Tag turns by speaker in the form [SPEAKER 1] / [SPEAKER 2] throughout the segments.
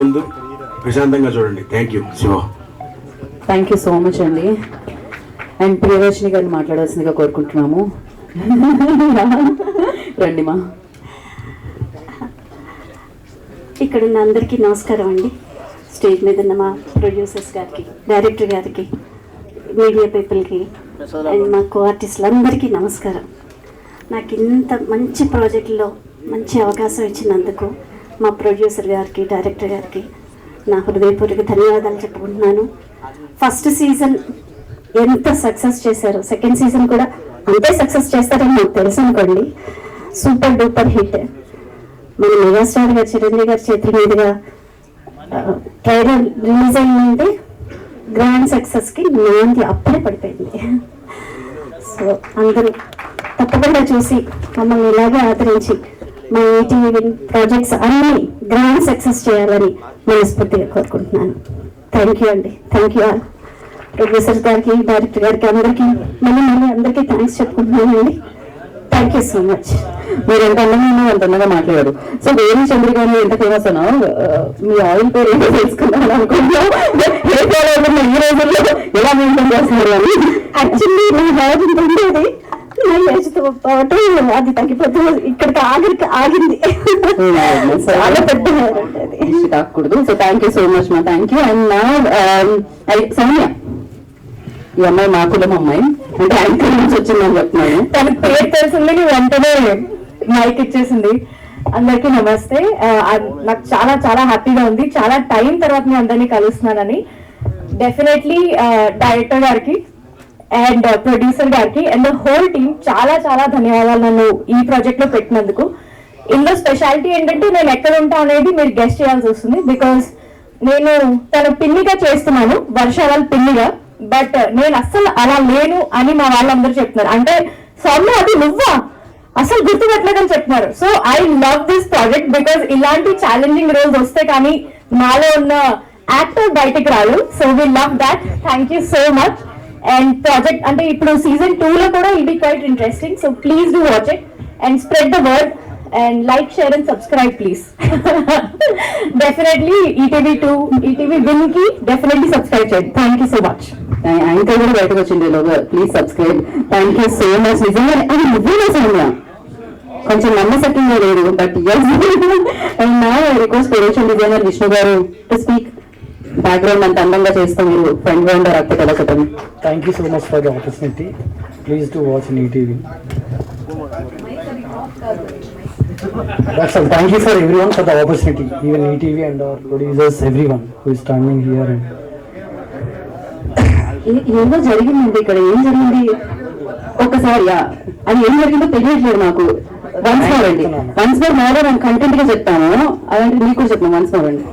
[SPEAKER 1] ముందు ప్రశాంతంగా చూడండి. Thank you Shiva.
[SPEAKER 2] Thank you so much అండి. అండ్ ప్రియదర్శిని గారిని మాట్లాడాల్సిందిగా కోరుకుంటున్నాము. రండి మా.
[SPEAKER 3] ఇక్కడ ఉన్న అందరికీ నమస్కారం అండి. స్టేజ్ మీద ఉన్న మా ప్రొడ్యూసర్స్ గారికి, డైరెక్టర్ గారికి, మీడియా పీపుల్కి అండ్ మా కో ఆర్టిస్టులందరికీ నమస్కారం. నాకు ఇంత మంచి ప్రాజెక్టులో మంచి అవకాశం ఇచ్చినందుకు మా ప్రొడ్యూసర్ గారికి, డైరెక్టర్ గారికి నా హృదయపూర్వక ధన్యవాదాలు చెప్పుకుంటున్నాను. ఫస్ట్ సీజన్ ఎంత సక్సెస్ చేశారు, సెకండ్ సీజన్ కూడా అంతే సక్సెస్ చేస్తారని నాకు తెలుసు అనుకోండి. Super duper hit. మన మెగాస్టార్ గారు చిరంజీవి గారి చేతుల మీదుగా ట్రైలర్ రిలీజ్ అయిందంటే గ్రాండ్ సక్సెస్కి నాంది అప్పుడే పడిపోయింది. సో అందరూ తప్పకుండా చూసి మమ్మల్ని ఇలాగే ఆదరించి మా ఈటీవీ ప్రాజెక్ట్స్ అన్ని గ్రాండ్ సక్సెస్ చేయాలని మనస్ఫూర్తిగా కోరుకుంటున్నాను. థ్యాంక్ యూ అండి. Thank you all. ప్రొడ్యూసర్ గారికి, డైరెక్టర్ గారికి అందరికీ మళ్ళీ అందరికీ థ్యాంక్స్ చెప్పుకుంటున్నానండి. Thank you so much.
[SPEAKER 2] మీరు ఎంత అందంగా అంత అందంగా మాట్లాడారు. సో వేణు చంద్ర గారిని ఎంత ఫేమస్ అన్నా మీ ఆయిల్ పేరు ఏంటో తెలుసుకుందామని అనుకుంటున్నాం. ఈ రోజుల్లో ఎలా మెయింటైన్ చేస్తున్నారు అని.
[SPEAKER 3] యాక్చువల్లీ నా హెయిర్ ఉండేది, నా ఏజ్తో పాటు అది తగ్గిపోతూ ఇక్కడికి ఆగింది. చాలా పెద్ద హెయిర్ ఉండేది,
[SPEAKER 2] కాకూడదు. So thank you so much మా. Thank you. అండ్ నా సౌమ్య, ఈ అమ్మాయి మా కులం అమ్మాయి, అంటే యాంకర్ నుంచి వచ్చిందని చెప్తున్నాను.
[SPEAKER 3] తనకు పేరు తెలిసింది, వెంటనే మైక్ ఇచ్చేసింది. అందరికీ నమస్తే. నాకు చాలా చాలా హ్యాపీగా ఉంది, చాలా టైం తర్వాత మీ అందరినీ కలుస్తున్నానని. డెఫినెట్లీ డైరెక్టర్ గారికి అండ్ ప్రొడ్యూసర్ గారికి అండ్ ద హోల్ టీమ్ చాలా చాలా ధన్యవాదాలు నన్ను ఈ ప్రాజెక్ట్ లో పెట్టినందుకు. ఇందులో స్పెషాలిటీ ఏంటంటే నేను ఎక్కడ ఉంటా అనేది మీరు గెస్ట్ చేయాల్సి వస్తుంది. బికాస్ నేను తన పిన్నిగా చేస్తున్నాను, వర్ష వాళ్ళ పిన్నిగా. బట్ నేను అస్సలు అలా లేను అని మా వాళ్ళందరూ చెప్తున్నారు. అంటే సౌమ్య అది నువ్వా, అసలు గుర్తుపెట్టలేదని చెప్తున్నారు. So I love this project because ఇలాంటి ఛాలెంజింగ్ రోల్స్ వస్తే కానీ నాలో ఉన్న యాక్టర్ బయటికి రాదు. So we love that. Thank you so much. And project అంటే ఇప్పుడు సీజన్ 2 లో కూడా I'll be quite interesting. So please do watch it and spread the word and like, share and subscribe please. Definitely ఈటీవీ2, ETV win కి definitely subscribe చేయండి. Thank you so much.
[SPEAKER 2] Anchor కూడా బయటకు వచ్చింది, please subscribe. Thank you so much. నిజంగా అది నువ్వే సౌమ్య, కొంచెం నమ్మశక్యంగా లేదు. బట్ అండ్ నా రిక్వెస్ట్ ప్రొడక్షన్ డిజైనర్ విష్ణు గారు టు స్పీక్. బ్యాక్గ్రౌండ్ అంత అందంగా చేస్తూ మీరు ఫ్రంట్ గ్రౌండ్ రక్త కళ చెప్పండి.
[SPEAKER 4] Thank you so much for the opportunity. Please do watch in ETV. That's all. Thank you for everyone for the opportunity. Even ETV and our producers, everyone who is standing here. And
[SPEAKER 2] ఏదో జరిగిందండి ఇక్కడ. ఏం జరిగింది ఒకసారి అది ఏం జరిగిందో తెలియట్లేదు నాకు. వన్స్ మోర్ అండి, వన్స్ మోర్ నేను కంటెంట్ గా చెప్తాను, అలాంటి మీకు కూడా చెప్తాను. వన్స్ మోర్ అండి.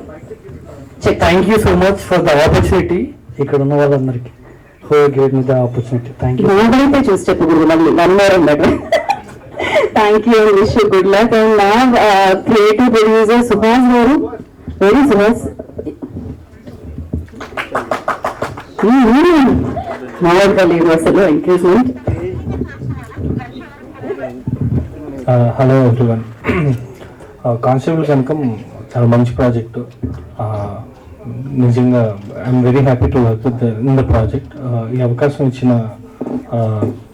[SPEAKER 4] thank you so much for the opportunity. ఇక్కడ ఉన్న వాళ్ళందరికీ who gave me the opportunity. Thank you.
[SPEAKER 2] నాకైతే చూసి చెప్పకూడదు మళ్ళీ వన్ మోర్ అండి. Thank you. Wish you good luck. And నా క్రియేటివ్ ప్రొడ్యూసర్ సుహాస్ గారు. వెరీ సుహాస్ మామూలుగా లేదు అసలు ఎంకరేజ్మెంట్.
[SPEAKER 5] Hello everyone. కానిస్టేబుల్ కనకం చాలా మంచి ప్రాజెక్టు. నిజంగా I'm very happy to work with in the project. ఈ అవకాశం ఇచ్చిన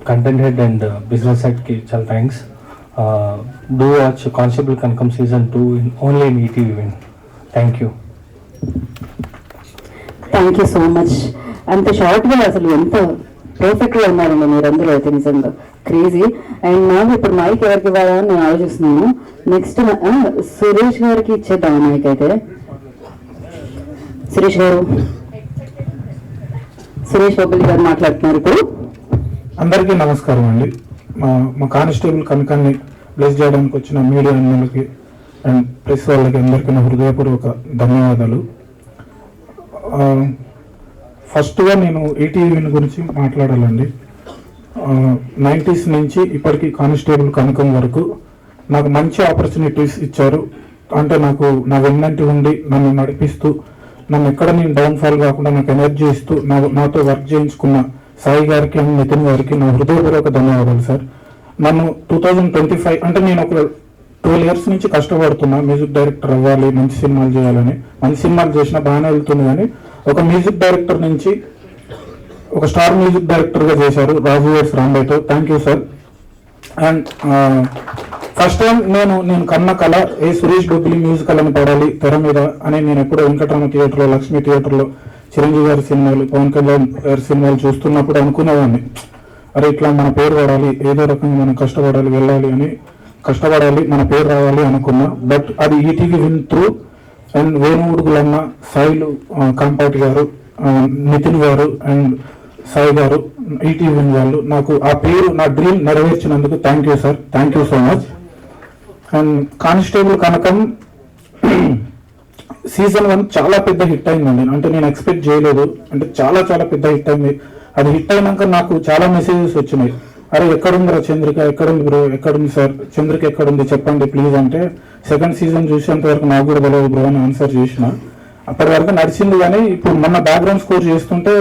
[SPEAKER 5] కంటెంట్ హెడ్ అండ్ బిజినెస్ హెడ్కి చాలా thanks. Do watch constable Kanakam season 2 only in ETV win. Thank you.
[SPEAKER 2] Thank you so much. అంత షార్ట్గా అసలు ఎంత పర్ఫెక్ట్గా ఉన్నారండి మీరందరూ అయితే, నిజంగా క్రేజీ. అండ్ నాకు ఇప్పుడు మైక్ ఎవరికి ఇవ్వాలని నేను ఆలోచిస్తున్నాను. నెక్స్ట్ సురేష్ గారికి ఇచ్చేద్దాం మైక్ అయితే. సురేష్ గారు, సురేష్ బొబ్బిలి గారు మాట్లాడుతున్నారు ఇప్పుడు.
[SPEAKER 6] అందరికీ నమస్కారం అండి. మా కానిస్టేబుల్ కనకాన్ని బ్లెస్ చేయడానికి వచ్చిన మీడియా అన్నలకి అండ్ ప్రెస్ వాళ్ళకి అందరికీ నా హృదయపూర్వక ధన్యవాదాలు. ఫస్ట్గా నేను ఈటీవీ గురించి మాట్లాడాలండి. 90s నుంచి ఇప్పటికీ కానిస్టేబుల్ కనకం వరకు నాకు మంచి ఆపర్చునిటీస్ ఇచ్చారు. అంటే నా వెన్నంటి ఉండి నన్ను నడిపిస్తూ, నన్ను ఎక్కడ నేను డౌన్ఫాల్ కాకుండా నాకు ఎనర్జీ ఇస్తూ నాతో వర్క్ చేయించుకున్న సాయి గారికి అండ్ నితిన్ గారికి నా హృదయపూర్వక ధన్యవాదాలు సార్. నన్ను 2025 అంటే నేను ఒక 12 years నుంచి కష్టపడుతున్నా మ్యూజిక్ డైరెక్టర్ అవ్వాలి, మంచి సినిమాలు చేయాలని. మంచి సినిమాలు చేసినా బాగానే వెళ్తుంది, కానీ ఒక మ్యూజిక్ డైరెక్టర్ నుంచి ఒక స్టార్ మ్యూజిక్ డైరెక్టర్గా చేశారు రాజు ఎస్ రాంబాయ్తో. Thank you sir. And first time నేను కన్న కళ సురేష్ బొబ్బిలి మ్యూజికల్ అని పడాలి తెర మీద అని నేను ఎప్పుడో వెంకటరామ థియేటర్లో, లక్ష్మీ థియేటర్లో చిరంజీవి గారి సినిమాలు, పవన్ కళ్యాణ్ గారి సినిమాలు చూస్తున్నప్పుడు అనుకునేవాడిని, అరే ఇట్లా మన పేరు పడాలి, ఏదో రకంగా మనం కష్టపడాలి, వెళ్ళాలి అని, కష్టపడాలి, మన పేరు రావాలి అనుకున్నా. బట్ అది ఈటీవీ విన్ త్రూ. అండ్ వేణుగుడుగులన్న, సాయిలు కాంపాటి గారు, నితిన్ గారు అండ్ సాయి గారు, ఈటీవీ విన్ వాళ్ళు నాకు ఆ పేరు, నా డ్రీమ్ నెరవేర్చినందుకు thank you sir. Thank you so much. And constable Kanakam season 1 చాలా పెద్ద హిట్ అయిందండి. అంటే నేను ఎక్స్పెక్ట్ చేయలేదు, అంటే చాలా చాలా పెద్ద హిట్ అయింది. అది హిట్ అయినాక నాకు చాలా మెసేజెస్ వచ్చినాయి, అరే ఎక్కడుంది రా చంద్రిక, ఎక్కడుంది బ్రో, ఎక్కడుంది సార్, చంద్రిక ఎక్కడుంది చెప్పండి ప్లీజ్ అంటే, సెకండ్ సీజన్ చూసేంత వరకు నాకు కూడా తెలియదు బ్రో అని ఆన్సర్ చేసిన. అప్పటి వరకు నడిచింది, కానీ ఇప్పుడు మొన్న బ్యాక్గ్రౌండ్ స్కోర్ చేస్తుంటే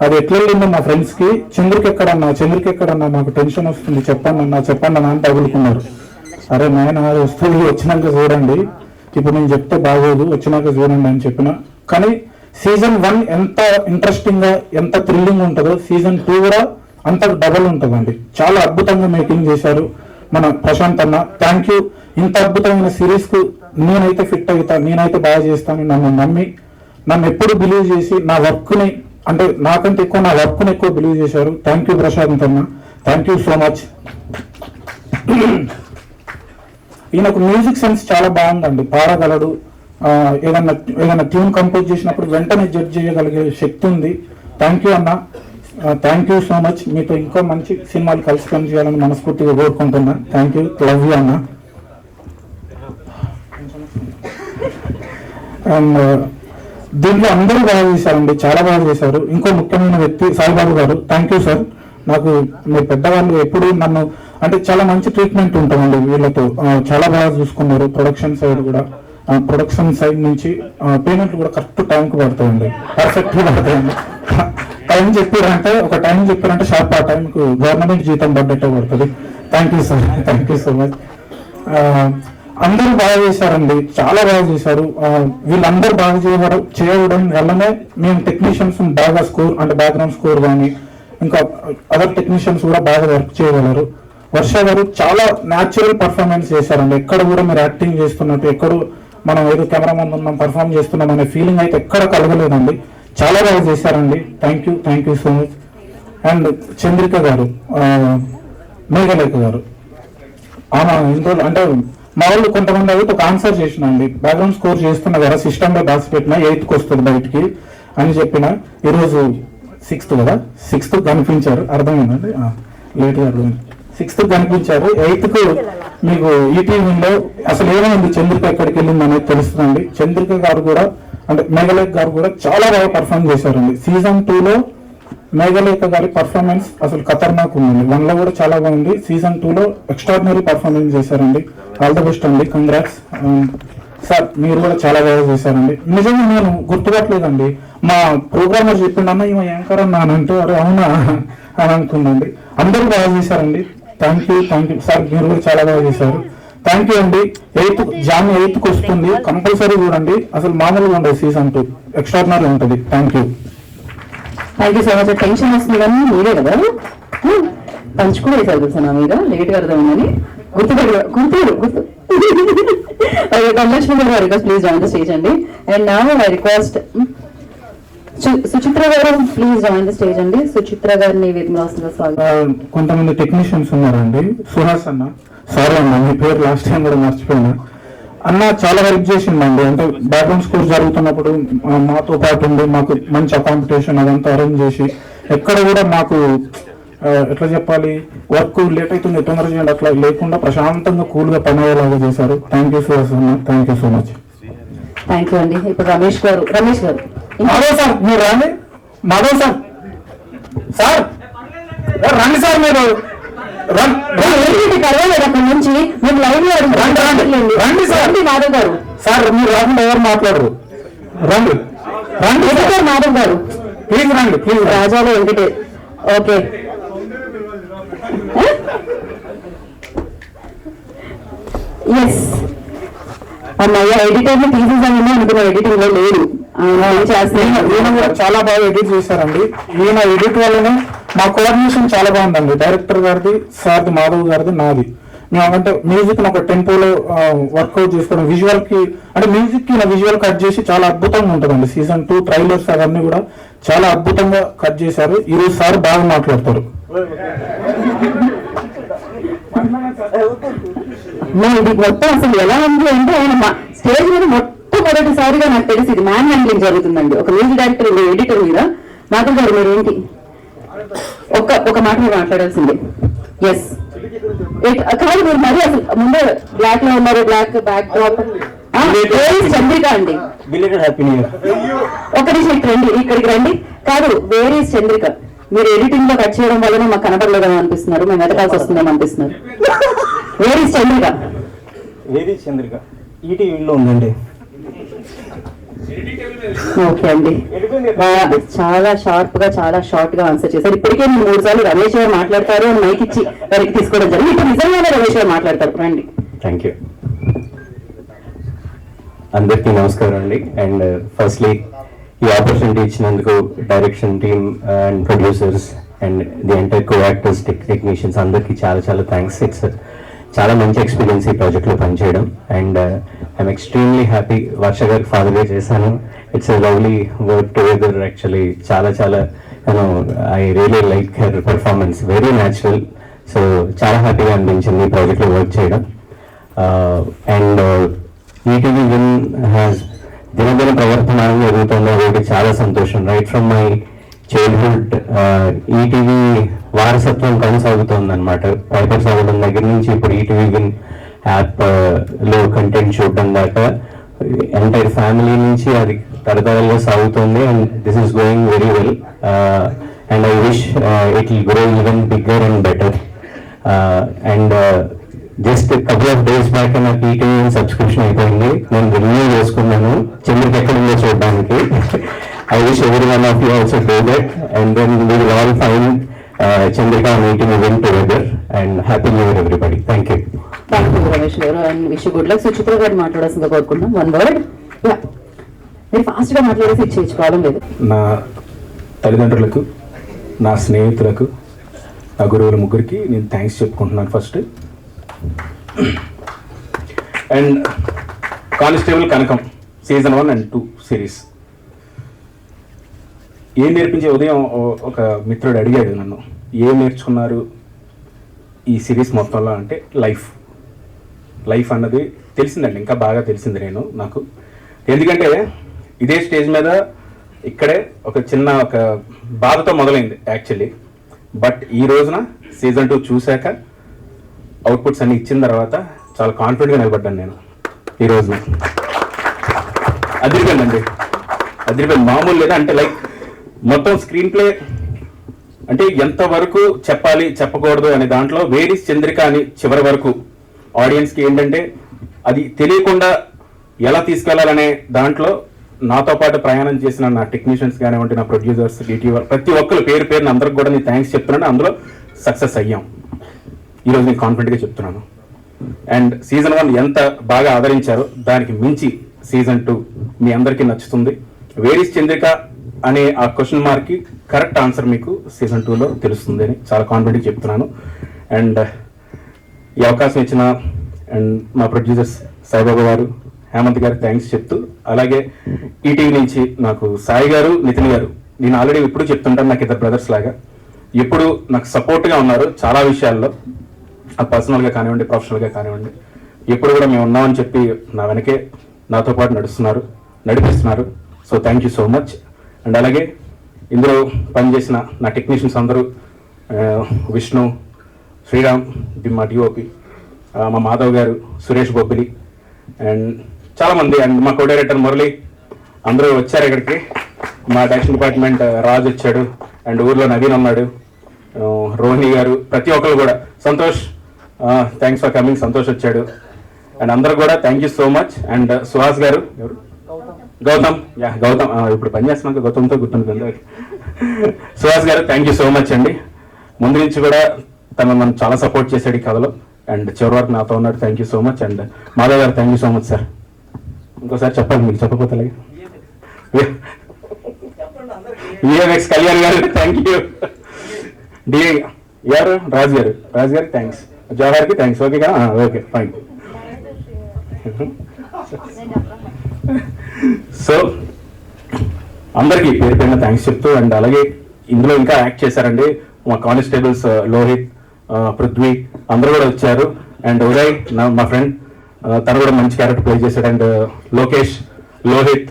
[SPEAKER 6] అది ఎట్లా వెళ్ళిందో మా ఫ్రెండ్స్కి, చంద్రిక ఎక్కడన్నా నాకు టెన్షన్ వస్తుంది, చెప్పండి అన్న అని తగులుకున్నారు. అరే నాయన అది వస్తుంది, వచ్చినాక చూడండి, ఇప్పుడు నేను చెప్తే బాగోదు, వచ్చినాక చూడండి అని చెప్పిన. కానీ సీజన్ 1 ఎంత ఇంట్రెస్టింగ్ గా, ఎంత థ్రిల్లింగ్ ఉంటుందో సీజన్ 2 కూడా అంత డబల్ ఉంటుందండి. చాలా అద్భుతంగా మేకింగ్ చేశారు మన ప్రశాంత్ అన్న. Thank you. ఇంత అద్భుతమైన సిరీస్ కు నేనైతే ఫిట్ అవుతా, నేనైతే బాగా చేస్తాను, నన్ను ఎప్పుడు బిలీవ్ చేసి నా వర్క్ ని, అంటే నాకంటే ఎక్కువ నా వర్క్ ని ఎక్కువ బిలీవ్ చేశారు. థ్యాంక్ యూ ప్రశాంత్ అన్న, థ్యాంక్ యూ సో మచ్. ఈయనకు మ్యూజిక్ సెన్స్ చాలా బాగుందండి, పాడగలడు, ఏదన్నా ట్యూన్ కంపోజ్ చేసినప్పుడు వెంటనే జడ్జ్ చేయగలిగే శక్తి ఉంది. థ్యాంక్ యూ అన్న, థ్యాంక్ యూ సో మచ్. మీతో ఇంకా మంచి సినిమాలు కలిసి పనిచేయాలని మనస్ఫూర్తిగా కోరుకుంటున్నా. థ్యాంక్ యూ, లవ్ యూ అన్న. అండ్ దీంట్లో అందరూ బాగా చేశారండి, చాలా బాగా చేశారు. ఇంకో ముఖ్యమైన వ్యక్తి సాయిబాబు గారు, థ్యాంక్ యూ సార్. నాకు మీ పెద్దవాళ్ళు ఎప్పుడు నన్ను, అంటే చాలా మంచి ట్రీట్మెంట్ ఉంటుందండి వీళ్ళతో, చాలా బాగా చూసుకున్నారు. ప్రొడక్షన్ సైడ్ కూడా, ప్రొడక్షన్ సైడ్ నుంచి పేమెంట్లు కూడా కరెక్ట్ టైంకి పడతాయండి, పర్ఫెక్ట్గా పడతాయండి. టైం చెప్పారంటే షార్ప్ ఆ టైంకు గవర్నమెంట్ జీతం పడ్డట్టే పడుతుంది. Thank you sir, thank you so much. అందరూ బాగా చేశారండి, చాలా బాగా చేశారు. వీళ్ళందరూ బాగా చేయడం వల్లనే మేము టెక్నీషియన్స్ బాగా స్కోర్, అంటే బ్యాక్గ్రౌండ్ స్కోర్ కానీ ఇంకా అదర్ టెక్నీషియన్స్ కూడా బాగా వర్క్ చేయగలరు. వర్ష గారు చాలా న్యాచురల్ పర్ఫార్మెన్స్ చేశారండి. ఎక్కడ కూడా మీరు యాక్టింగ్ చేస్తున్నట్టు, ఎక్కడ మనం ఏదో కెమెరా ముందు ఉన్నాం పర్ఫామ్ చేస్తున్నాం అనే ఫీలింగ్ అయితే ఎక్కడ కలగలేదండి. చాలా బాగా చేశారండి. Thank you so much. And Chandrika గారు, మేఘలేఖ గారు, ఇంట్లో అంటే మా వాళ్ళు కొంతమంది అయితే ఒక ఆన్సర్ చేసిన అండి, బ్యాక్గ్రౌండ్ స్కోర్ చేస్తున్న కదా సిస్టంలో దాచిపెట్టిన 8th వస్తుంది బయటికి అని చెప్పిన. ఈరోజు 6th కదా, 6th కనిపించారు, అర్థమైందండి, లేట్గా అర్థమైంది. 6th కనిపించారు, 8th మీకు ఈటీవీలో అసలు ఏమైంది, చంద్రిక ఎక్కడికి వెళ్ళింది అనేది తెలుస్తుందండి. చంద్రిక గారు కూడా, అంటే మేఘలేఖ గారు కూడా చాలా బాగా పర్ఫామ్ చేశారండి. సీజన్ 2లో మేఘలేఖ గారి పర్ఫార్మెన్స్ అసలు ఖతర్నాక్ ఉందండి. 1లో కూడా చాలా బాగుంది, సీజన్ 2లో ఎక్స్ట్రాడినరీ పర్ఫార్మెన్స్ చేశారండి. ఆల్ ద బెస్ట్ అండి, కంగ్రాట్స్ సార్. మీరు కూడా చాలా బాగా చేశారండి. నిజంగా నేను గుర్తుపట్టలేదండి, మా ప్రోగ్రామర్ చెప్పిండన్న ఈమె యాంకర్ అన్నా అని అంటే, అరే అవునా అని అనుకుందండి. అందరూ బాగా చేశారండి. థ్యాంక్ యూ సార్, మీరు కూడా చాలా బాగా చేశారు. థ్యాంక్ యూ అండి. 8th వస్తుంది, కంపల్సరీ చూడండి. అసలు మామూలుగా ఉండదు, సీజన్ 2 ఎక్స్ట్రాడినరీ ఉంటుంది. Thank you
[SPEAKER 2] so much. Tension వస్తుంది కానీ మీరే కదా పంచ్ కూడా వేసారు తెలుసా నా మీద, లేట్గా అర్థమైందని గుర్తు ధనలక్ష్మి గారు request please join the stage అండి. అండ్ నా ఐ రిక్వెస్ట్ సుచిత్ర గారు ప్లీజ్ జాయిన్ ద స్టేజ్ అండి. సుచిత్ర గారిని వేదికగా స్వాగతం.
[SPEAKER 6] కొంతమంది టెక్నీషియన్స్ ఉన్నారండి. సుహాస్ అన్న, సారీ అన్న మీ పేరు లాస్ట్ టైం కూడా మర్చిపోయినా. అన్న చాలా హెల్ప్ చేసిందండి, అంటే బ్యాక్గ్రౌండ్ స్కోర్ జరుగుతున్నప్పుడు మాతో పాటు ఉండి మాకు మంచి కాంపిటీషన్ అదంతా అరేంజ్ చేసి, ఎక్కడ కూడా మాకు ఎట్లా చెప్పాలి, వర్క్ లేట్ అవుతుంది తొందరగా చేయండి అట్లా లేకుండా ప్రశాంతంగా కూల్గా పని అయ్యేలాగా చేశారు. థ్యాంక్ యూ సుహాస్ అన్న, thank you so much.
[SPEAKER 2] Thank you అండి. ఇప్పుడు రమేష్ గారు
[SPEAKER 6] మాధవ్ సార్ మీరు రండి. మాధవ్ సార్ రండి సార్, మీరు
[SPEAKER 2] పర్వాలేదు అక్కడి నుంచి మీరు లైవ్ లో
[SPEAKER 6] రండి సార్.
[SPEAKER 2] మాధవ్ గారు
[SPEAKER 6] సార్ మీరు రాకుండా ఎవరు మాట్లాడరు, రండి
[SPEAKER 2] మాధవ్ గారు
[SPEAKER 6] ప్లీజ్ రండి, ప్లీజ్.
[SPEAKER 2] రాజాలో వెంకటేష్, ఓకే. ఎస్ అన్నయ్య ఎడిటర్ని తీసేసామని అనుకున్న ఎడిటింగ్ లో లేడు ఆయన చేస్తున్నాను.
[SPEAKER 6] ఈయన కూడా చాలా బాగా ఎడిట్ చేశారండి. ఈయన ఎడిట్ వల్లనే మా కోఆర్డినేషన్ చాలా బాగుందండి. డైరెక్టర్ గారిది, సార్ది, మాధవ్ గారిది, నాది. మేము అంటే మ్యూజిక్ ఒక టెంపోలో వర్కౌట్ చేసుకోవడం, విజువల్ కి అంటే మ్యూజిక్ కి విజువల్ కట్ చేసి చాలా అద్భుతంగా ఉంటుందండి. సీజన్ 2 ట్రైలర్స్ అవన్నీ కూడా చాలా అద్భుతంగా కట్ చేశారు. ఈరోజు సార్ బాగా మాట్లాడతారు.
[SPEAKER 2] ఇది మొత్తం అసలు ఎలా ఉంది అంటే ఆయన స్టేజ్ మీద మొట్టమొదటిసారిగా నాకు తెలిసి ఇది మ్యాన్ హ్యాండ్లింగ్ జరుగుతుందండి. ఒక మ్యూజిక్ డైరెక్టర్ ఎడిటర్ మీద. మాధవ్ గారు మీరు ఏంటి ఒక మాట మీరు మాట్లాడాల్సిందే. ఎస్ కాదు మీరు మరి అసలు ముందే బ్లాక్ లో ఉన్నారు, బ్లాక్ బ్యాక్ డ్రాప్. చంద్రిక అండి, ఒక నిమిషం ఇక్కడికి రండి. కాదు వేరే చంద్రిక, మీరు ఎడిటింగ్ లో కట్ చేయడం వల్లనే మాకు కనపడలేదని అనిపిస్తున్నారు, మేము ఎదకాల్సి వస్తుందని అనిపిస్తున్నారు. వేరే చంద్రిక
[SPEAKER 5] ఈటీవీలో ఉందండి.
[SPEAKER 2] ఓకే అండి, చాలా షార్ప్ గా చాలా షార్ట్ గా ఆన్సర్ చేశారు. ఇప్పటికే మీరు 3 సార్లు రమేష్ గారు మాట్లాడతారు అని మైక్ ఇచ్చి వారికి తీసుకోవడం జరిగింది. ఇప్పుడు నిజంగానే రమేష్ గారు మాట్లాడతారు. రండి.
[SPEAKER 7] Thank you. అందరికీ నమస్కారం అండి. అండ్ ఫస్ట్లీ ఈ ఆపర్చునిటీ ఇచ్చినందుకు direction team and producers and the entire co actors, technicians అందరికీ చాలా చాలా థ్యాంక్స్. ఇట్స్ చాలా మంచి ఎక్స్పీరియన్స్ ఈ ప్రాజెక్ట్లో పనిచేయడం. And I'm extremely happy. Varsha గారికి ఫాదర్గా చేశాను. It's a lovely work together. Actually చాలా చాలా I really like her performance, very natural. So చాలా హ్యాపీగా అనిపించింది ఈ ప్రాజెక్ట్లో వర్క్ చేయడం. అండ్ ఈటీవీ విన్ హ్యాస్ దినదిన ప్రవర్తమానం జరుగుతుంది, అదొకటి చాలా సంతోషం. Right from my childhood ETV వారసత్వం కొనసాగుతుంది అనమాట. పేపర్స్ అవ్వడం దగ్గర నుంచి ఇప్పుడు ఈటీవీ విన్ యాప్ లో కంటెంట్ చూడడం దాకా ఎంటైర్ ఫ్యామిలీ నుంచి అది తరతరాలుగా సాగుతుంది. And this is going very well. And I wish it will grow even bigger and better. And just couple of days back నాకు ఈటీవీ సబ్స్క్రిప్షన్ అయిపోయింది. నేను రిన్యూ చేసుకున్నాను చంద్రకి ఎక్కడుందో చూడడానికి. I wish every one of you also do that, and then we will all find Chandrika and ETV win together. And happy New Year, everybody. Thank you.
[SPEAKER 2] Thank you Ramesh గారు and wish good luck. Suchitra గారు మాట్లాడాల్సిందిగా కోరుకుంటున్నాం. 1 word. మీరు fast గా మాట్లాడేసి ఇచ్చేయచ్చు, problem లేదు.
[SPEAKER 1] నా తల్లిదండ్రులకు, నా స్నేహితులకు, నా గురువుల ముగ్గురికి నేను థ్యాంక్స్ చెప్పుకుంటున్నాను first. And constable Kanakam season 1 and 2 series ఏం నేర్పించే ఉదయం ఒక మిత్రుడు అడిగాడు నన్ను, ఏం నేర్చుకున్నారు ఈ సిరీస్ మొత్తంలో అంటే లైఫ్ అన్నది తెలిసిందండి. ఇంకా బాగా తెలిసింది నాకు. ఎందుకంటే ఇదే స్టేజ్ మీద ఇక్కడే ఒక చిన్న బాధతో మొదలైంది యాక్చువల్లీ. బట్ ఈ రోజున సీజన్ 2 చూశాక అవుట్పుట్స్ అన్ని ఇచ్చిన తర్వాత చాలా కాన్ఫిడెంట్గా నిలబడ్డాను నేను ఈ రోజున. అదిరిపోయిందండి, అదిరిపోయింది, మామూలు లేదా. అంటే లైక్ మొత్తం స్క్రీన్ ప్లే అంటే ఎంతవరకు చెప్పాలి చెప్పకూడదు అనే దాంట్లో వేరీస్ చంద్రిక అని చివరి వరకు ఆడియన్స్కి ఏంటంటే అది తెలియకుండా ఎలా తీసుకెళ్లాలనే దాంట్లో నాతో పాటు ప్రయాణం చేసిన నా టెక్నీషియన్స్ కానివ్వండి, నా ప్రొడ్యూసర్స్, డిటివర్ ప్రతి ఒక్కరు పేరు అందరికి కూడా నేను థ్యాంక్స్ చెప్తున్నాను. అందులో సక్సెస్ అయ్యాం ఈరోజు నేను కాన్ఫిడెంట్గా చెప్తున్నాను. అండ్ సీజన్ 1 ఎంత బాగా ఆదరించారో దానికి మించి సీజన్ 2 మీ అందరికీ నచ్చుతుంది. వేరీస్ చంద్రిక అనే ఆ క్వశ్చన్ మార్క్కి కరెక్ట్ ఆన్సర్ మీకు సీజన్ 2లో తెలుస్తుంది అని చాలా కాన్ఫిడెంట్గా చెప్తున్నాను. అండ్ ఈ అవకాశం ఇచ్చిన అండ్ మా ప్రొడ్యూసర్స్ సాయిబాబా గారు, హేమంత్ గారు థ్యాంక్స్ చెప్తూ, అలాగే ఈటీవీ నుంచి నాకు సాయి గారు, నితిన్ గారు, నేను ఆల్రెడీ ఎప్పుడు చెప్తుంటాను, నాకు ఇద్దరు బ్రదర్స్ లాగా ఎప్పుడు నాకు సపోర్ట్గా ఉన్నారు చాలా విషయాల్లో, పర్సనల్గా కానివ్వండి, ప్రొఫెషనల్గా కానివ్వండి. ఎప్పుడు కూడా మేము ఉన్నామని చెప్పి నా వెనకే నాతో పాటు నడిపిస్తున్నారు. So thank you so much. And అలాగే ఇందులో పనిచేసిన నా టెక్నీషియన్స్ అందరూ, విష్ణు, శ్రీరామ్, మా డిఓపి, మా మాధవ్ గారు, సురేష్ బొబ్బిలి అండ్ చాలామంది, అండ్ మా కో డైరెక్టర్ మురళి, అందరూ వచ్చారు ఇక్కడికి. మా డైరెక్షన్ డిపార్ట్మెంట్ రాజు వచ్చాడు, అండ్ ఊర్లో నవీన్ ఉన్నాడు, రోహిణి గారు, ప్రతి ఒక్కరు కూడా. Santosh, thanks for coming, Santosh వచ్చాడు. అండ్ అందరూ కూడా thank you so much. And Suhas గారు, ఎవరు, గౌతమ్, ఇప్పుడు పనిచేస్తున్నాక గౌతమ్తో గుర్తుంది. సుహాస్ గారు థ్యాంక్ యూ సో మచ్ అండి. ముందు నుంచి కూడా తను మనం చాలా సపోర్ట్ చేశాడు ఈ కథలో. అండ్ చివరి వరకు నాతో ఉన్నాడు. Thank you so much. And Madhav గారు thank you so much sir. ఇంకోసారి చెప్పాలి మీకు, చెప్పకపోతే విఎంఎక్స్ కళ్యాణ్ గారు థ్యాంక్ యూ. డిఏ గారు రాజు గారికి థ్యాంక్స్. జవహర్కి థ్యాంక్స్. ఓకేగా? Okay fine. సో అందరికీ పేరు పైన థ్యాంక్స్ చెప్తూ, అండ్ అలాగే ఇందులో ఇంకా యాక్ట్ చేశారండి మా కానిస్టేబుల్స్ లోహిత్, పృథ్వీ అందరూ కూడా వచ్చారు. అండ్ ఉదయ్ మా ఫ్రెండ్, తను కూడా మంచి క్యారెక్టర్ ప్లే చేశాడు. అండ్ లోకేష్, లోహిత్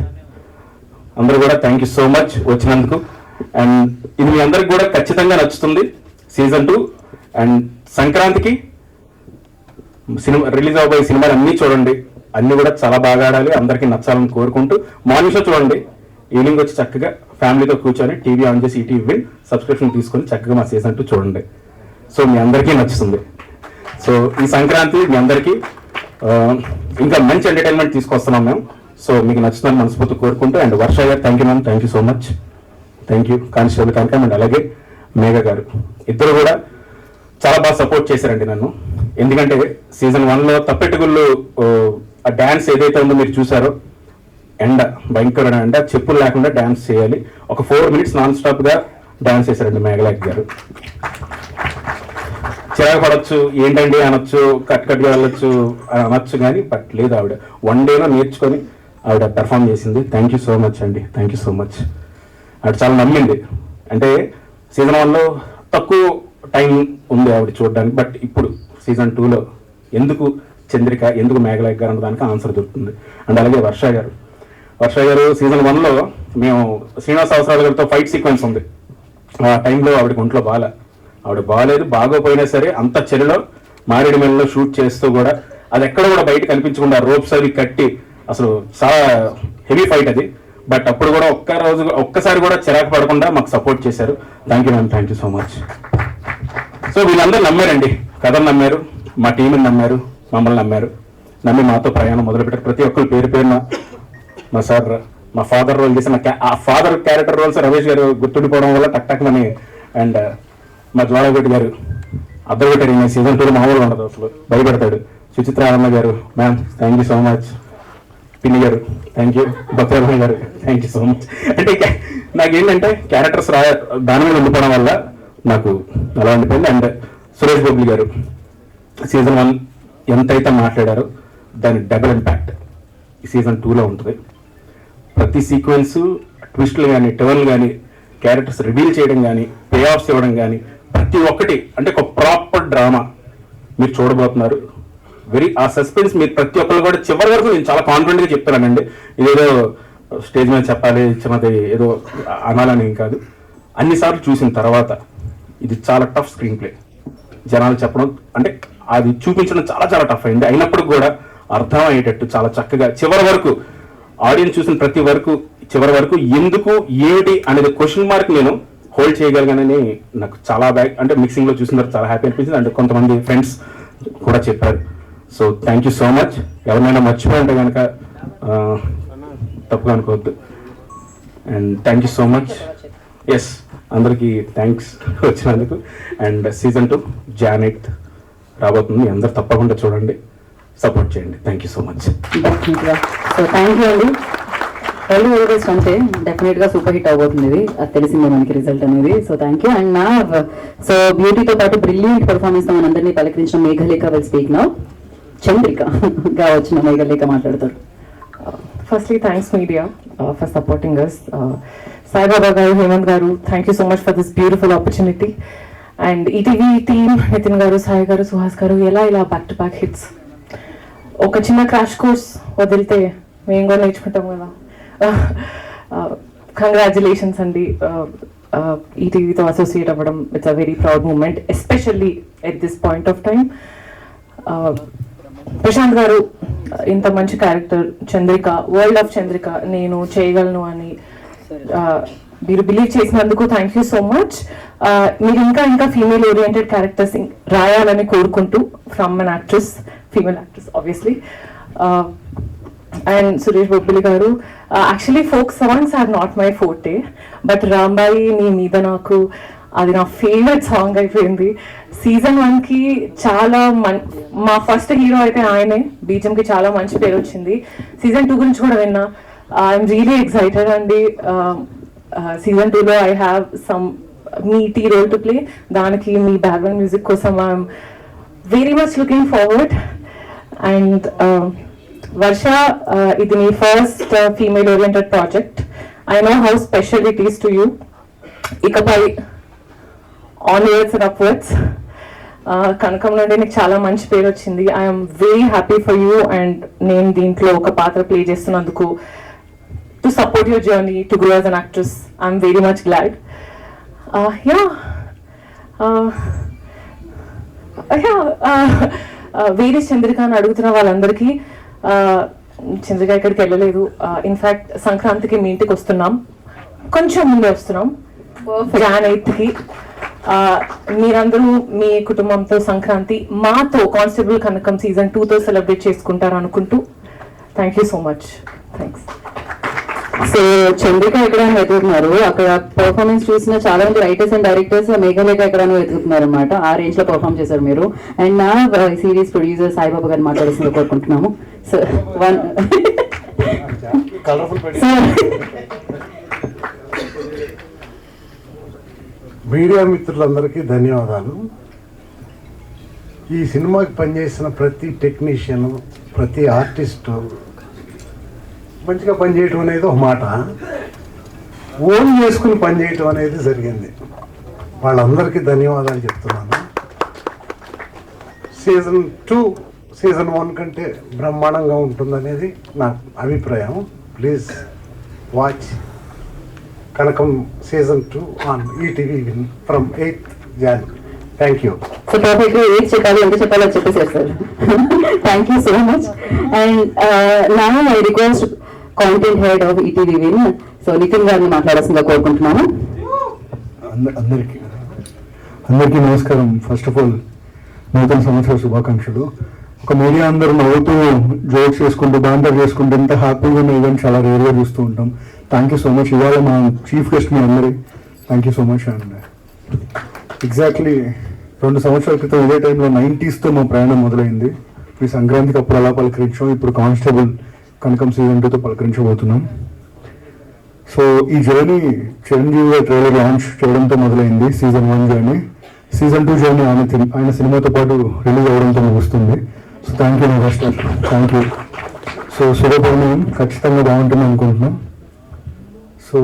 [SPEAKER 1] అందరూ కూడా థ్యాంక్ యూ సో మచ్ వచ్చినందుకు. అండ్ ఇది మీ అందరికి కూడా ఖచ్చితంగా నచ్చుతుంది సీజన్ 2. అండ్ సంక్రాంతికి సినిమా రిలీజ్ అవబోయే సినిమాలు అన్నీ చూడండి, అన్నీ కూడా చాలా బాగా ఆడాలి, అందరికీ నచ్చాలని కోరుకుంటూ మార్నింగ్ షో చూడండి, ఈవినింగ్ వచ్చి చక్కగా ఫ్యామిలీతో కూర్చొని టీవీ ఆన్ చేసి ఈటీవీ విన్ సబ్స్క్రిప్షన్ తీసుకొని చక్కగా మా సీజన్ 2 చూడండి. సో మీ అందరికీ నచ్చుతుంది. సో ఈ సంక్రాంతి మీ అందరికీ ఇంకా మంచి ఎంటర్టైన్మెంట్ తీసుకొస్తున్నాం మేము. సో మీకు నచ్చుతుందని మనస్ఫూర్తి కోరుకుంటూ, అండ్ వర్ష గారు thank you ma'am, thank you so much. Thank you constable Kanakam. And అలాగే మేఘ గారు ఇద్దరు కూడా చాలా బాగా సపోర్ట్ చేశారండి నన్ను. ఎందుకంటే సీజన్ 1లో తప్పెట్టుగుళ్ళు ఆ డ్యాన్స్ ఏదైతే ఉందో మీరు చూసారో, ఎండ భయంకరమైన ఎండ, చెప్పులు లేకుండా డ్యాన్స్ చేయాలి. ఒక 4 minutes నాన్ స్టాప్గా డ్యాన్స్ చేశారండి మేఘలాక్ గారు. చిరాకు పడవచ్చు, ఏంటండి అనొచ్చు, కట్గా వెళ్ళొచ్చు అనొచ్చు, కానీ బట్ లేదు, ఆవిడ 1 dayలో నేర్చుకొని ఆవిడ పెర్ఫామ్ చేసింది. థ్యాంక్ యూ సో మచ్ అండి, థ్యాంక్ యూ సో మచ్. ఆవిడ చాలా నమ్మింది. అంటే సీజన్ 1లో తక్కువ టైం ఉంది ఆవిడ చూడడానికి, బట్ ఇప్పుడు సీజన్ 2లో ఎందుకు చంద్రిక, ఎందుకు మేఘలాక్ గారు అన్న దానికి ఆన్సర్ దొరుకుతుంది. అండ్ అలాగే వర్ష గారు సీజన్ 1లో మేము శ్రీనివాస్ అవసరాల గారితో ఫైట్ సీక్వెన్స్ ఉంది. ఆ టైంలో ఆవిడకి ఒంట్లో ఆవిడ బాగాలేదు, బాగోపోయినా సరే అంత చెరులో మారేడుమల్లిలో షూట్ చేస్తూ కూడా అది ఎక్కడ కూడా బయట కనిపించకుండా రోప్స్ అవి కట్టి, అసలు చాలా హెవీ ఫైట్ అది. బట్ అప్పుడు కూడా ఒక్కసారి కూడా చిరాకు పడకుండా మాకు సపోర్ట్ చేశారు. Thank you ma'am, thank you so much. So వీళ్ళందరూ నమ్మారండి, కథను నమ్మారు, మా టీంని నమ్మారు, మమ్మల్ని నమ్మి మాతో ప్రయాణం మొదలుపెట్టారు. ప్రతి ఒక్కరు పేరు పేరున మా సార్, మా ఫాదర్ రోల్ చేసిన ఆ ఫాదర్ క్యారెక్టర్ రోల్స్ రమేష్ గారు గుర్తుండిపోవడం వల్ల టక్ మని. అండ్ మా జ్వాలగొట్టి గారు అద్దరు పెట్టారు. ఈ సీజన్ 2లో మామూలుగా ఉండదు, అసలు భయపడతాడు. సుచిత్ర ఆనంద గారు ma'am thank you so much. పిన్ని గారు థ్యాంక్ యూ. భక్తరమణ గారు థ్యాంక్ యూ సో మచ్. అంటే నాకేంటంటే క్యారెక్టర్స్ దాని మీద ఉండిపోవడం వల్ల నాకు అలా ఉండిపోయింది. అండ్ సురేష్ బాబు గారు సీజన్ 1 ఎంతైతే మాట్లాడారో దాని డబుల్ ఇంపాక్ట్ ఈ సీజన్ 2లో ఉంటుంది. ప్రతి సీక్వెన్స్, ట్విస్ట్లు కానీ, టర్న్లు కానీ, క్యారెక్టర్స్ రివీల్ చేయడం కానీ, పే ఆఫ్స్ ఇవ్వడం కానీ, ప్రతి ఒక్కటి అంటే ఒక ప్రాపర్ డ్రామా మీరు చూడబోతున్నారు. ఆ సస్పెన్స్ మీరు ప్రతి ఒక్కరు కూడా చివరి వరకు నేను చాలా కాన్ఫిడెంట్గా చెప్తానండి. ఇదేదో స్టేజ్ మీద చెప్పాలి, చిన్నది ఏదో అనాలని కాదు. అన్నిసార్లు చూసిన తర్వాత ఇది చాలా టఫ్ స్క్రీన్ ప్లే. జనాలు చెప్పడం అంటే అది చూపించడం చాలా చాలా టఫ్ అయింది. అయినప్పుడు కూడా అర్థం అయ్యేటట్టు చాలా చక్కగా చివరి వరకు ఆడియన్స్ చూసిన చివరి వరకు ఎందుకు ఏమిటి అనేది క్వశ్చన్ మార్క్ నేను హోల్డ్ చేయగలిగానని నాకు చాలా అంటే మిక్సింగ్లో చూసిన తర్వాత చాలా హ్యాపీ అనిపించింది. అండ్ కొంతమంది ఫ్రెండ్స్ కూడా చెప్పారు. So thank you so much. ఎవరినైనా మర్చిపోయి ఉంటే కనుక తప్పుగా అనుకోవద్దు. And thank you so much. Yes, అందరికీ థ్యాంక్స్ వచ్చినందుకు. అండ్ సీజన్ 2 Jan 8th రాబోతుంది. అందరు తప్పకుండా చూడండి, సపోర్ట్ చేయండి. Thank you so much.
[SPEAKER 2] So thank you అండి. ఎర్లీ ఓవర్స్ అంటే డెఫినెట్గా సూపర్ హిట్ అవబోతుంది. ఇది అది తెలిసిందే మనకి రిజల్ట్ అనేది. So thank you. అండ్ నా సో బ్యూటీతో పాటు బ్రిలియంట్ పర్ఫార్మెన్స్ తో మనందరినీ పలకరించిన మేఘలేఖ విల్ స్పీక్ నౌ. చంద్రికగా వచ్చిన మేఘలేఖ మాట్లాడతారు.
[SPEAKER 8] Firstly, thanks media for supporting us. Sai Baba garu, Hemant garu, thank you so much for this beautiful opportunity. And ETV team, Nitin garu, Sai garu, Suhas garu, ela back to back hits. Oka chinna crash course వదిలితే మేము కూడా నేర్చుకుంటాం కదా. Congratulations andi. ETVతో associate అవ్వడం, it's a very proud moment, especially at this point of time. Prashanth garu ఇంత మంచి character Chandrika, world of Chandrika నేను చేయగలను అని మీరు బిలీవ్ చేసినందుకు థ్యాంక్ యూ సో మచ్. మీరు ఇంకా ఫీమేల్ ఓరియంటెడ్ క్యారెక్టర్స్ రాయాలని కోరుకుంటూ from an actress, female actress obviously. And Suresh Bobbili గారు, actually folk songs are not my forte, but Rambai నీ మీద నాకు అది నా ఫేవరెట్ సాంగ్ అయిపోయింది. సీజన్ 1కి చాలా మా ఫస్ట్ హీరో అయితే ఆయనే, బీజంకి చాలా మంచి పేరు వచ్చింది. సీజన్ 2 గురించి కూడా విన్నా. ఐఎమ్ రియలీ ఎక్సైటెడ్ అండి. సీజన్ 2లో I have some meaty role to play. దానికి మీ బ్యాక్గ్రౌండ్ మ్యూజిక్ కోసం I'm very much looking forward. And Varsha, ఇది మీ first female oriented project. I know how special it is to you. ఇకపై onwards and upwards Kanakam నుండి నీకు చాలా మంచి పేరు వచ్చింది. I'm very happy for you. And నేను దీంట్లో ఒక పాత్ర ప్లే చేస్తున్నందుకు, to support your journey to grow as an actress, I'm very much glad. వేరే చంద్రిక అని అడుగుతున్న వాళ్ళందరికీ, చంద్రిక ఇక్కడికి వెళ్ళలేదు. ఇన్ఫ్యాక్ట్ సంక్రాంతికి మీ ఇంటికి వస్తున్నాం, కొంచెం ముందే వస్తున్నాం, Jan 8th. మీరందరూ మీ కుటుంబంతో సంక్రాంతి మాతో కానిస్టేబుల్ కనకం సీజన్ 2తో సెలబ్రేట్ చేసుకుంటారు అనుకుంటూ, thank you so much. Thanks.
[SPEAKER 2] So Chandrika ఎక్కడ వెతుకుతున్నారు, అక్కడ పర్ఫార్మెన్స్ చూసిన చాలా మంది రైటర్స్ అండ్ డైరెక్టర్స్ మేఘలేఖ ఎక్కడ వెతుకుతున్నారు అనమాట. ఆ రేంజ్ లో పర్ఫార్మ్ చేశారు మీరు. అండ్ నా సిరీస్ ప్రొడ్యూసర్ సాయిబాబా గారిని మాట్లాడుతున్నారు కోరుకుంటున్నాము. సో
[SPEAKER 9] మీడియా మిత్రులందరికీ ధన్యవాదాలు. ఈ సినిమాకి పనిచేసిన ప్రతి టెక్నీషియన్, ప్రతి ఆర్టిస్టు మంచిగా పనిచేయటం అనేది ఒక మాట, ఓన్ చేసుకుని పనిచేయటం అనేది జరిగింది. వాళ్ళందరికీ ధన్యవాదాలు చెప్తున్నాను. సీజన్ 2 సీజన్ 1 కంటే బ్రహ్మాండంగా ఉంటుందనేది నా అభిప్రాయం. Please watch Kanakam season 2 on ETV from 8th Jan. Thank you.
[SPEAKER 2] So topic ఏది చెప్పాలి, ఎంత చెప్పాలో చెప్పేసారు సార్. Thank you so much. And నా I request content head of ETV win, so Nitin గారిని మాట్లాడాల్సిందిగా కోరుకుంటున్నాను.
[SPEAKER 6] అందరికీ నమస్కారం. ఫస్ట్ ఆఫ్ ఆల్ నూతన సంవత్సర శుభాకాంక్షలు. ఒక మీడియా అందరూ నవ్వుతూ జోక్స్ చేసుకుంటూ బాంటర్ చేసుకుంటూ ఎంత హ్యాపీగా ఉన్న ఈవెంట్ చాలా రేర్గా చూస్తూ ఉంటాం. Thank you so much. ఇవాళ మా చీఫ్ గెస్ట్ మీ అందరి thank you so much. And exactly 2 సంవత్సరాల క్రితం ఇదే టైంలో 90sతో మా ప్రయాణం మొదలైంది. ఈ సంక్రాంతికి అప్పుడు అలా పలకరించాం, ఇప్పుడు కానిస్టేబుల్ కనకం సీజన్ 2తో పలకరించబోతున్నాం. సో ఈ జర్నీ చిరంజీవి ట్రైలర్ లాంచ్ చేయడంతో మొదలైంది. సీజన్ 1 జర్నీ, సీజన్ 2 జర్నీ ఆయన సినిమాతో పాటు రిలీజ్ అవ్వడంతో ముగుస్తుంది. So thank you megastar, thank you. So శుభపరిణామం ఖచ్చితంగా బాగుంటుంది అనుకుంటున్నాం. సో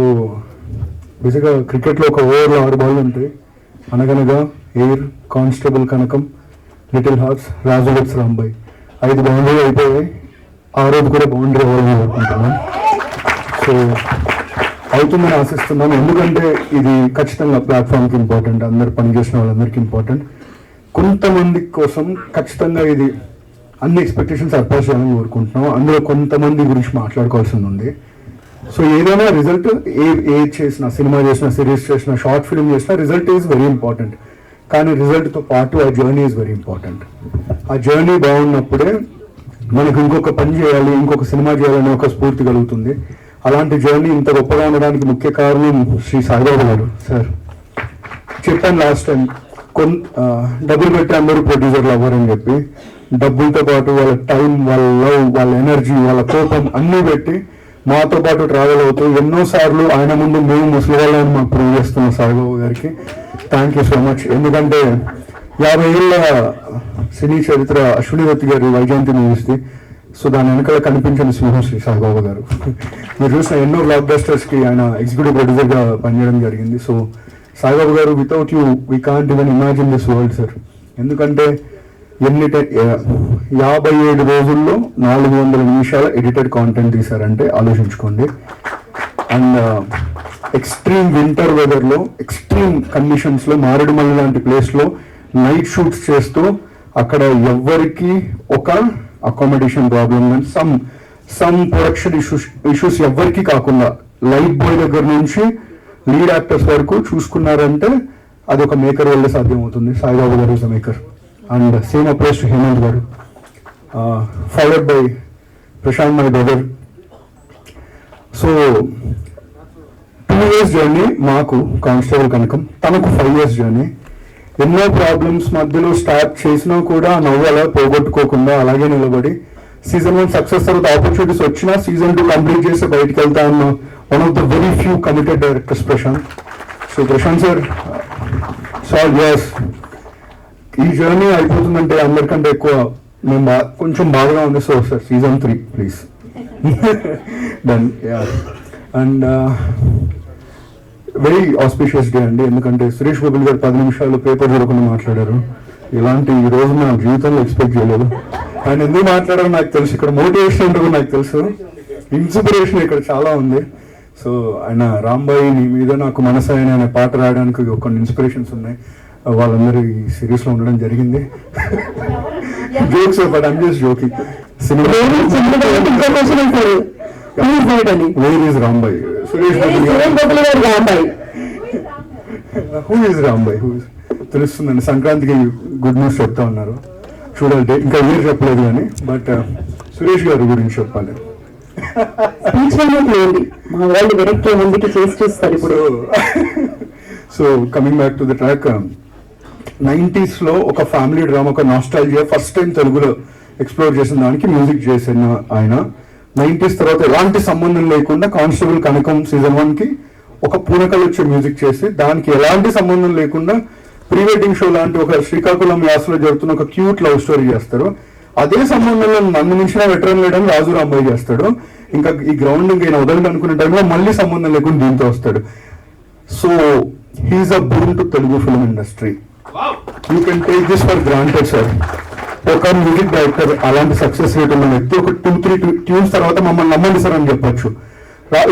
[SPEAKER 6] బేసిక్గా క్రికెట్లో ఒక ఓవర్లో 6 బాల్ ఉంటాయి. అనగనగా, ఎయిర్, కానిస్టేబుల్ కనకం, లిటిల్ హార్ట్స్, రాజులెట్స్ రాంబాయ్ 5 బౌండరీ అయిపోయాయి. 6వ కూడా బౌండరీ అవ్వాలని కోరుకుంటున్నాం. సో అవుతుందని ఆశిస్తున్నాను, ఎందుకంటే ఇది ఖచ్చితంగా ప్లాట్ఫామ్కి ఇంపార్టెంట్, అందరు పనిచేసిన వాళ్ళందరికీ ఇంపార్టెంట్. కొంతమంది కోసం ఖచ్చితంగా ఇది అన్ని ఎక్స్పెక్టేషన్స్ సర్పాస్ చేయాలని కోరుకుంటున్నాం. అందులో కొంతమంది గురించి మాట్లాడుకోవాల్సింది ఉంది. సో ఏదైనా రిజల్ట్ ఏది చేసినా, సినిమా చేసినా, సిరీస్ చేసినా, షార్ట్ ఫిల్మ్ చేసినా, రిజల్ట్ ఈజ్ వెరీ ఇంపార్టెంట్. కానీ రిజల్ట్తో పాటు ఆ జర్నీ ఈజ్ వెరీ ఇంపార్టెంట్. ఆ జర్నీ బాగున్నప్పుడే మనకు ఇంకొక పని చేయాలి, ఇంకొక సినిమా చేయాలని ఒక స్ఫూర్తి కలుగుతుంది. అలాంటి జర్నీ ఇంత గొప్పగా ఉండడానికి ముఖ్య కారణం శ్రీ సాయిబాబా గారు. సార్ చెప్పాను లాస్ట్ టైం, డబ్బులు పెట్టి అందరూ ప్రొడ్యూసర్లు అవ్వరని చెప్పి, డబ్బులతో పాటు వాళ్ళ టైం, వాళ్ళ లవ్, వాళ్ళ ఎనర్జీ, వాళ్ళ కోపం అన్నీ పెట్టి మాతో పాటు ట్రావెల్ అవుతూ ఎన్నోసార్లు ఆయన ముందు మేము ముసలి వాళ్ళని మాకు ప్రూవ్ చేస్తున్న సాయిబాబు గారికి థ్యాంక్ యూ సో మచ్. ఎందుకంటే 50 ఏళ్ళ సినీ చరిత్ర అశ్విని దత్ గారి వైజయంతి మూవీస్ది. సో దాని వెనకాల కనిపించిన సింహం శ్రీ సాయిబాబా గారు. మీరు చూసిన ఎన్నో బ్లాక్ బస్టర్స్కి ఆయన ఎగ్జిక్యూటివ్ ప్రొడ్యూసర్గా పనిచేయడం జరిగింది. సో సాయిబాబా గారు, without you we can't even imagine this world sir. ఎందుకంటే 57 రోజుల్లో 400 నిమిషాల ఎడిటెడ్ కాంటెంట్ తీశారంటే ఆలోచించుకోండి. అండ్ ఎక్స్ట్రీమ్ వింటర్ వెదర్లో, ఎక్స్ట్రీమ్ కండిషన్స్లో, మారేడుమల్లి లాంటి ప్లేస్లో నైట్ షూట్స్ చేస్తూ అక్కడ ఎవ్వరికి ఒక అకామిడేషన్ ప్రాబ్లమ్ కానీ సమ్ ప్రొడక్షన్ ఇష్యూస్ ఎవ్వరికి కాకుండా లైట్ బాయ్ దగ్గర నుంచి లీడ్ యాక్టర్స్ వరకు చూసుకున్నారంటే అది ఒక మేకర్ వల్లే సాధ్యమవుతుంది. సాయిబాబా గారు is the maker. And same applies to Hemant గారు, followed by Prashant my brother. So 2 years journey మాకు కానిస్టేబుల్ కనకం, తనకు 5 years జర్నీ. ఎన్నో ప్రాబ్లమ్స్ మధ్యలో స్టార్ట్ చేసినా కూడా నవ్వు అలా పోగొట్టుకోకుండా అలాగే నిలబడి సీజన్ 1 సక్సెస్ తర్వాత ఆపర్చునిటీస్ వచ్చినా సీజన్ 2 కంప్లీట్ చేసి బయటకు వెళ్తా ఉన్న one of the very few committed directors Prashant. So Prashant sir, సాల్ యస్, ఈ జర్నీ అయిపోతుందంటే అందరికంటే ఎక్కువ మేము కొంచెం బాగా ఉంది. So sir season 3 please. Done. And very auspicious day అండి, ఎందుకంటే సురేష్ బాబుల్ గారు 10 నిమిషాలు పేపర్ చూడకుండా మాట్లాడారు. ఇలాంటి ఈ రోజు నా జీవితంలో ఎక్స్పెక్ట్ చేయలేదు. ఆయన ఎందుకు మాట్లాడారో నాకు తెలుసు, ఇక్కడ మోటివేషన్ ఉంటుందో నాకు తెలుసు, ఇన్స్పిరేషన్ ఇక్కడ చాలా ఉంది. సో ఆయన రాంబాయి నీ మీద నాకు మనసాయన అనే పాట రాయడానికి కొన్ని ఇన్స్పిరేషన్స్ ఉన్నాయి. వాళ్ళందరూ ఈ సిరీస్ లో ఉండడం జరిగింది. Jokes, but I'm just joking. Where is Rambai? Suresh Rambai. Who is Rambai? తెలుస్తుందండి. సంక్రాంతికి గుడ్ న్యూస్ చెప్తా ఉన్నారు, చూడాలి. ఇంకా మీరు చెప్పలేదు కానీ, బట్ సురేష్ గారి గురించి చెప్పాలి.
[SPEAKER 2] మా వాళ్ళు వెనక్కి ముందుకి చేసి చూస్తారు ఇప్పుడు.
[SPEAKER 6] So coming back to the track, 90s లో ఒక ఫ్యామిలీ డ్రామా, ఒక నాస్టాలజియా ఫస్ట్ టైం తెలుగులో ఎక్స్ప్లోర్ చేసిన దానికి మ్యూజిక్ చేసిన ఆయన. 90s తర్వాత ఎలాంటి సంబంధం లేకుండా కానిస్టేబుల్ కనకం సీజన్ 1 కి ఒక పూనకలు వచ్చే మ్యూజిక్ చేసి, దానికి ఎలాంటి సంబంధం లేకుండా ప్రీ వెడ్డింగ్ షో లాంటి ఒక శ్రీకాకుళం యాసలో జరుగుతున్న ఒక క్యూట్ లవ్ స్టోరీ చేస్తారు. అదే సంబంధంలో నన్ను మించిన వెటరన్ లేడని రాజు రాంబాయి చేస్తాడు. ఇంకా ఈ గ్రౌండ్ ఇంకైనా వదలండి అనుకునే టైంలో మళ్ళీ సంబంధం లేకుండా దీంతో వస్తాడు. So he's a boon to Telugu film industry. You can take this for granted sir. ఒక మ్యూజిక్ డైరెక్టర్ అలాంటి సక్సెస్ రేట్ ఉన్న వ్యక్తి ఒక 2-3 ట్యూన్స్ తర్వాత మమ్మల్ని నమ్మండి సార్ అని చెప్పొచ్చు.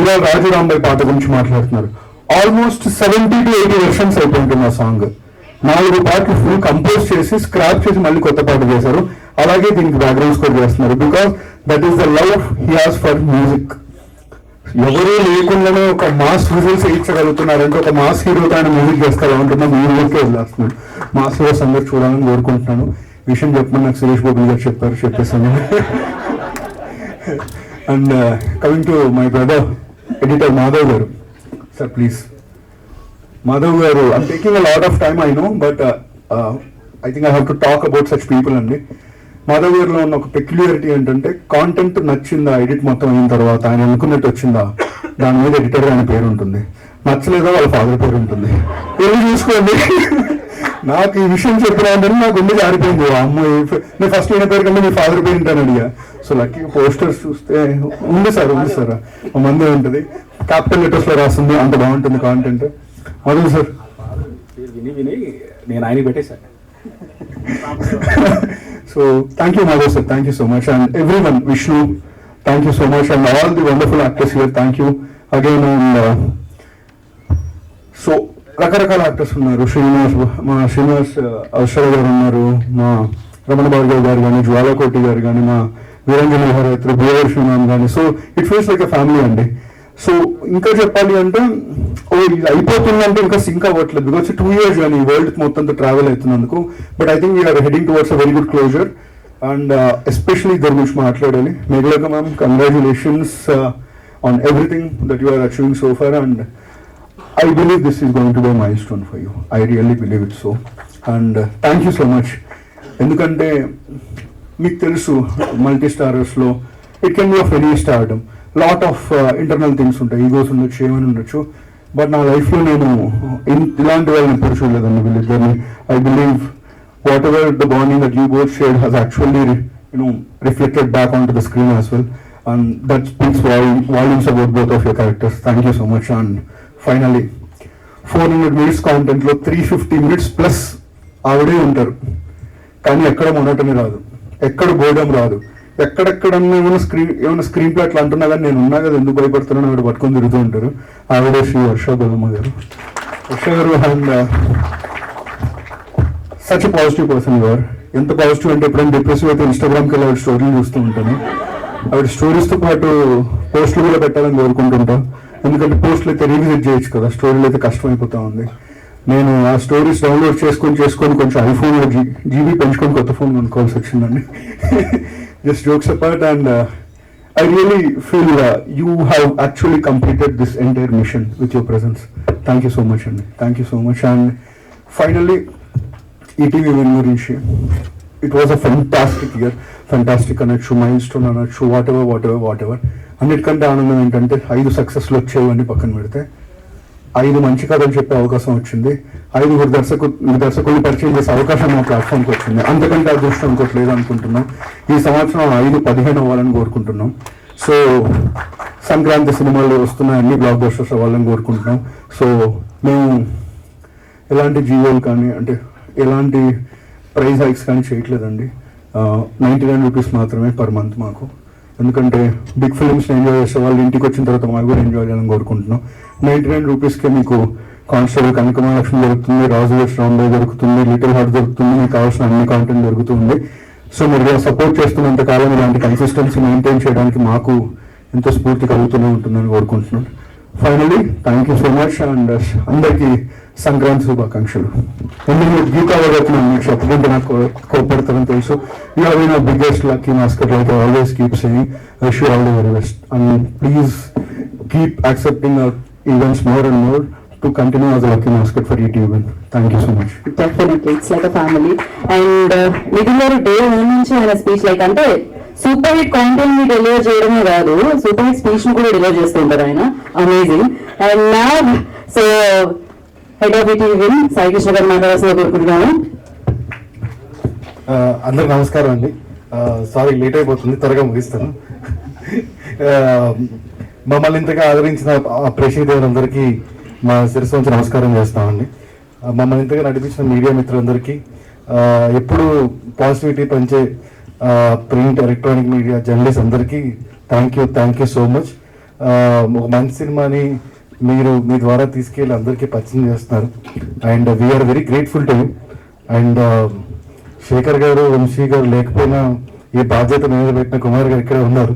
[SPEAKER 6] ఇలా రాజు రాంబాయి పాట గురించి మాట్లాడుతున్నారు. ఆల్మోస్ట్ 70 to 80 వెర్షన్స్ అయిపోయింటుంది ఆ సాంగ్. 4 పాటలు ఫుల్ కంపోజ్ చేసి స్క్రాప్ చేసి మళ్ళీ కొత్త పాట చేశారు. అలాగే దీనికి బ్యాక్గ్రౌండ్ స్కోర్ చేస్తున్నారు. Because that is the love he has for music. ఎవరూ లేకుండానే ఒక మాస్ విజువల్స్ ఇచ్చగలుగుతున్నారంటే ఒక మాస్ హీరోతో ఆయన మ్యూజిక్ చేస్తారు అంటున్నా మీరు ఊరికే వదిలేస్తున్నాను. మాస్ హీరోస్ అందరూ చూడాలని కోరుకుంటున్నాను. విషయం చెప్పమని నాకు సురేష్ బాబు గారు చెప్పేసాను. And coming to my brother editor Madhav గారు, సార్ ప్లీజ్. మాధవ్ గారు, I'm taking a lot of time I know, but I think I have to talk about such people అండి. మాధవ్ గారిలో ఉన్న ఒక పెక్యులారిటీ ఏంటంటే, కాంటెంట్ నచ్చిందా ఎడిట్ మొత్తం అయిన తర్వాత ఆయన అనుకున్నట్టు వచ్చిందా దాని మీద ఎడిటర్ ఆయన పేరు ఉంటుంది, నచ్చలేదా వాళ్ళ ఫాదర్ పేరు ఉంటుంది. వెళ్ళి చూసుకోండి. నాకు ఈ విషయం చెప్పినా అంటే నాకు గుండె జారిపోయింది. అమ్మాయి నేను ఫస్ట్ ఈయన పేరు కంటే మీ ఫాదర్ పేరు ఉంటాను అడిగా. సో లక్కీ పోస్టర్స్ చూస్తే ఉంది సార్ మంది ఉంటుంది, క్యాపిటల్ లెటర్స్ లో రాస్తుంది, అంత బాగుంటుంది కాంటెంట్. మధు సార్
[SPEAKER 1] విని నేను ఆయన పెట్టేశాను.
[SPEAKER 6] So thank you Madhav sir, thank you so much, and everyone, Vishnu, thank you so much, and all the wonderful actors here, thank you again. And so రకరకాల actors ఉన్నారు. శ్రీనివాస్ అవసర గారు ఉన్నారు, మా రమణ భార్గవ్ గారు కానీ, జ్వాలకోటి గారు కానీ, మా వీరంజన మహారాత్రి భూయవర్షణం కానీ. So it feels like a family అండి. సో ఇంకా చెప్పాలి అంటే ఇది అయిపోతుందంటే ఇంకా సింక్ అవ్వట్లేదు, బికాస్ 2 years కానీ వరల్డ్ మొత్తంతో ట్రావెల్ అవుతున్నందుకు. But I think we're heading towards a very good closure. And especially ఇద్దరు గురించి మాట్లాడాలి. Meghalekha ma'am, congratulations on everything that you are achieving so far, and I believe this is going to be a milestone for you. I really believe it so. And thank you so much. ఎందుకంటే మీకు తెలుసు multi స్టారర్స్లో it can be of any stardom, lot of internal things ఉంటాయి, egos ఉండొచ్చు, ఏమైనా ఉండొచ్చు. But నా లైఫ్లో నేను ఇలాంటి వాళ్ళని ఎప్పుడు చూడలేదండి వీళ్ళిద్దరిని. I believe what ever the bonding that you both shared has actually reflected back onto the screen as well, and that speaks volumes about both of your characters. Thank you so much. And finally 400 minutes కాంటెంట్లో 350 minutes plus ఆవిడే ఉంటారు, కానీ ఎక్కడ మొనటని రాదు, ఎక్కడ boredom రాదు, ఎక్కడెక్కడ ఏమైనా screen play అట్లా అంటున్నా కానీ నేను ఉన్నా కదా ఎందుకు భయపడుతున్నాను ఆవిడ పట్టుకొని తిరుగుతూ ఉంటారు. ఆవిడే శ్రీ వర్ష బొమ్మ గారు. వర్ష గారు and such a positive person your. ఎంత పాజిటివ్ అంటే ఎప్పుడైనా డిప్రెసివ్ అయితే ఇన్స్టాగ్రామ్కి వెళ్ళి ఆవిడ స్టోరీలు చూస్తూ ఉంటాను. ఆవిడ స్టోరీస్తో పాటు పోస్టులు కూడా పెట్టాలని కోరుకుంటుంటా, ఎందుకంటే పోస్టులు అయితే రీవిజిట్ చేయొచ్చు కదా, స్టోరీలు అయితే కష్టమైపోతా ఉంది. నేను ఆ స్టోరీస్ డౌన్లోడ్ చేసుకొని కొంచెం ఐఫోన్ జీబీ పెంచుకొని కొత్త ఫోన్ కొనుక్కోవాల్సి వచ్చిందండి. Just jokes apart. And
[SPEAKER 10] I really feel you have actually completed this entire mission with your presence. Thank you so much, Andy. Thank you so much. And finally, ETV Vingurinchi. It was a fantastic year, fantastic అనొచ్చు, milestone అనొచ్చు, whatever. అన్నిటికంటే ఆనందం ఏంటంటే 5 సక్సెస్లు వచ్చేవన్నీ పక్కన పెడితే 5 మంచి కథలు చెప్పే అవకాశం వచ్చింది, 5 దర్శకుల్ని పరిచయం చేసే అవకాశం మా ప్లాట్ఫామ్కి వచ్చింది. అంతకంటే అదృష్టం ఇంకోటి లేదు అనుకుంటున్నాం. ఈ సంవత్సరం 5-15 అవ్వాలని కోరుకుంటున్నాం. సో సంక్రాంతి సినిమాలు వస్తున్న అన్ని బ్లాక్ బస్టర్స్ అవ్వాలని కోరుకుంటున్నాం. సో మేము ఎలాంటి జీవోలు కానీ అంటే ఎలాంటి ప్రైస్ హైక్స్ కానీ చేయట్లేదండి. 99 రూపీస్ మాత్రమే పర్ మంత్ మాకు. ఎందుకంటే బిగ్ ఫిల్మ్స్ని ఎంజాయ్ చేసే వాళ్ళు ఇంటికి వచ్చిన తర్వాత మాకు కూడా ఎంజాయ్ చేయాలని కోరుకుంటున్నాం. 99 రూపీస్కే మీకు కానిస్టేబుల్ కనకమహాలక్ష్మి దొరుకుతుంది, రాజు వెస్ట్ రాంబాయ్ దొరుకుతుంది, లిటిల్ హార్ట్ దొరుకుతుంది, మీకు కావాల్సిన అన్ని కాంటెంట్ దొరుకుతుంది. సో మీరు సపోర్ట్ చేస్తున్నంత కాలం ఇలాంటి కన్సిస్టెన్సీ మెయింటైన్ చేయడానికి మాకు ఎంతో స్ఫూర్తి కలుగుతూనే ఉంటుందని కోరుకుంటున్నాను. Finally thank you so much and అందరికీ సంక్రాంతి శుభాకాంక్షలు. ఎందుకంటే గీతావతి మీకు చెప్పకుండా నాకు కోపడతారని తెలుసు. You have been biggest lucky mascot like I always keep saying. Wish you all the very best and please keep accepting our events more and more to continue as a lucky mascot for ETV. Thank you so much.
[SPEAKER 2] Definitely, it's like a family. And Nitin garu day 1 నుంచి ఆయన speech like అంటే super hit content ని deliver చేయడమే కాదు, super hit speech ని కూడా deliver చేస్తూ ఉంటారు ఆయన. అమేజింగ్. అండ్ నా so head of ETV Sai Krishna గారు మాట్లాడాల్సిందిగా కోరుకుంటున్నాను.
[SPEAKER 11] అందరికి నమస్కారం అండి. సారీ లేట్ అయిపోతుంది, త్వరగా ముగిస్తాను. మమ్మల్ని ఇంతగా ఆదరించిన ప్రేక్షకులందరికీ మా శిరస్సు నుంచి నమస్కారం చేస్తామండి. మమ్మల్ని ఇంతగా నడిపించిన మీడియా మిత్రులందరికీ, ఎప్పుడు పాజిటివిటీ పంచే ప్రింట్ ఎలక్ట్రానిక్ మీడియా జర్నలిస్ట్ అందరికీ థ్యాంక్ యూ సో మచ్. ఒక మంచి సినిమాని మీరు మీ ద్వారా తీసుకెళ్ళి అందరికీ పరిచయం చేస్తున్నారు and we're very grateful to you. And Shekhar garu, Vamshi గారు లేకపోయినా ఈ బాధ్యత మీద పెట్టిన కుమార్ గారు ఇక్కడే ఉన్నారు.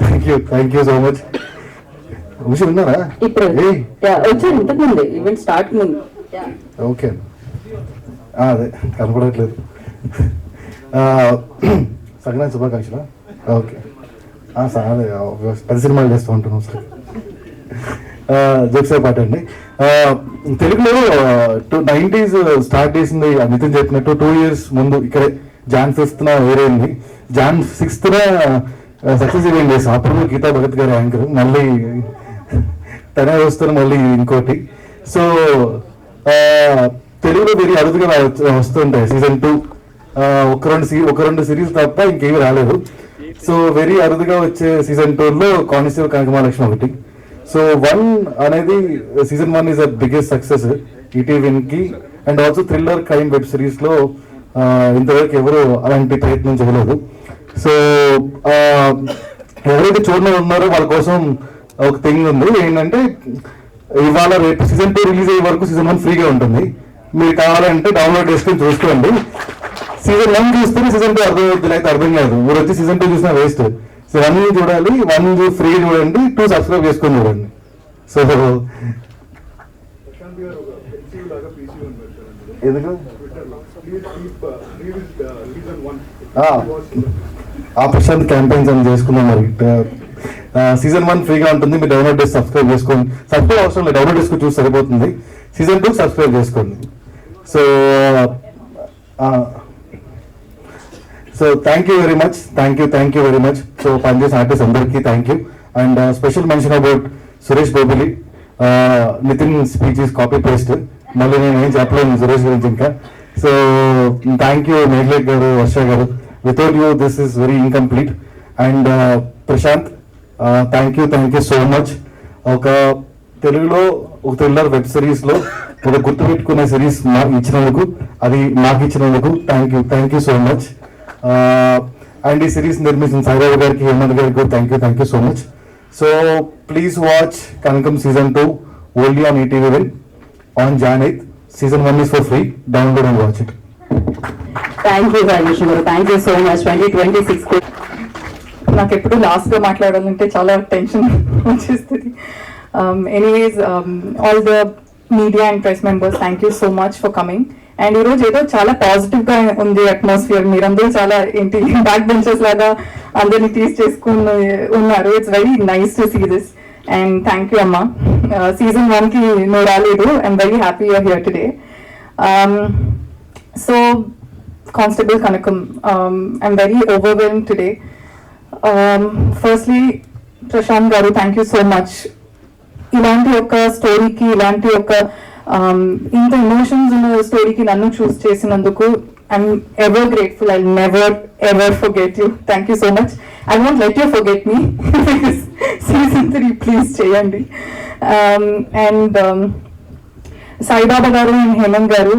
[SPEAKER 11] Thank you so much. Vamshi ఉన్నారా? ఓకే, అదే కనపడట్లేదు. సంక్రాంతి శుభాకాంక్షలు. ఓకే సార్, అదే 10 సినిమాలు చేస్తూ ఉంటున్నాం సార్. జోక్సే పాట అండి. తెలుగులో 90s స్టార్ట్ చేసింది నితిన్ చెప్పినట్టు 2 years ముందు ఇక్కడే Jan 5th వేరేంది. Jan 6th success event చేసాం. అప్పుడు గీతా భగత్ గారి యాంకర్, మళ్ళీ తనే వస్తున్న మళ్ళీ ఇంకోటి. సో తెలుగులో వెరీ అరుదుగా వస్తుంటాయి సీజన్ 2, ఒక రెండు సిరీస్ తప్ప ఇంకేమీ రాలేదు. సో వెరీ అరుదుగా వచ్చే సీజన్ 2లో కానిస్టేబుల్ కనకమహాలక్ష్మి ఒకటి. సో 1 అనేది season 1 is a biggest success ఈటీవీకి. And also thriller crime web series లో ఇంతవరకు ఎవరు అలాంటి ప్రయత్నం చేయలేదు. సో ఎవరైతే చూడని ఉన్నారో వాళ్ళ కోసం ఒక థింగ్ ఉంది ఏంటంటే, ఇవాళ రేపు సీజన్ 2 రిలీజ్ అయ్యే వరకు సీజన్ 1 ఫ్రీగా ఉంటుంది. మీరు కావాలంటే డౌన్లోడ్ చేసుకొని చూసుకోండి. సీజన్ 1 చూస్తేనే సీజన్ 2 అర్థం అవుతుంది, అయితే అర్థం కాదు. మీరు వచ్చి సీజన్ 2 చూసినా వేస్ట్. సో 1 చూడాలి, 1 ఫ్రీ చూడండి, 2 సబ్స్క్రైబ్ చేసుకొని చూడండి. సో ఎందుకు ఆ ప్రశాంత్ క్యాంపెయిన్స్ అని చేసుకున్నాం. మరి సీజన్ 1 ఫ్రీగా ఉంటుంది, మీరు డౌన్లోడ్ చేసి సబ్స్క్రైబ్ చేసుకోండి. సబ్స్క్రైబ్ అవసరం లేదు, డౌన్లోడ్ చేసుకుని చూసి సరిపోతుంది. సీజన్ 2 సబ్స్క్రైబ్ చేసుకోండి. So thank you very much. So పనిచేసిన ఆర్టిస్ట్ అందరికీ thank you. And special mention about Suresh Bobbili. Nitin speech is copy paste, మళ్ళీ నేను ఏం చెప్పలేను సురేష్ గురించి ఇంకా. So thank you మేఘ్లేట్ garu, Varsha garu. Without you this is very incomplete. And Prashanth, thank you so much. ఒక తెలుగులో ఒక థ్రిల్లర్ వెబ్ సిరీస్ లో ఒక గుర్తుపెట్టుకునే సిరీస్ ఇచ్చినందుకు, అది మాకు ఇచ్చినందుకు thank you so much. And ఈ సిరీస్ నిర్మించిన సాయిబాబు గారికి, హేమంత్ గారికి thank you so much. So please watch Kanakam season 2 only on ETV on Jan 8th. Season 1 is for free. Download and watch it.
[SPEAKER 2] Thank you Rajesh గారు, thank you so much. 2026
[SPEAKER 8] నాకు ఎప్పుడు లాస్ట్గా మాట్లాడాలంటే చాలా టెన్షన్ వచ్చేస్తుంది. Anyways, all the media and press members, thank you so much for coming. And ఈరోజు ఏదో చాలా పాజిటివ్గా ఉంది అట్మాస్ఫియర్. మీరందరూ చాలా ఏంటి బ్యాక్ బెంచర్స్ లాగా అందరినీ తీసి చేసుకుని ఉన్నారు. It's very nice to see this and thank you అమ్మా. సీజన్ 1కి నువ్వు రాలేదు. I'm very happy you're here today. So constable Kanakam, I'm very overwhelmed today. Firstly Prashanth garu, thank you so much. ఇలాంటి ఒక స్టోరీకి, ఇలాంటి ఒక ఇంత ఎమోషన్స్ ఉన్న స్టోరీకి నన్ను చూస్ చేసినందుకు I'm ever grateful. I never ever forget you. Thank you so much. I won't let you forget me. Season 3 please చేయండి. అండ్ సాయిబాబా గారు అండ్ హేమంత్ గారు,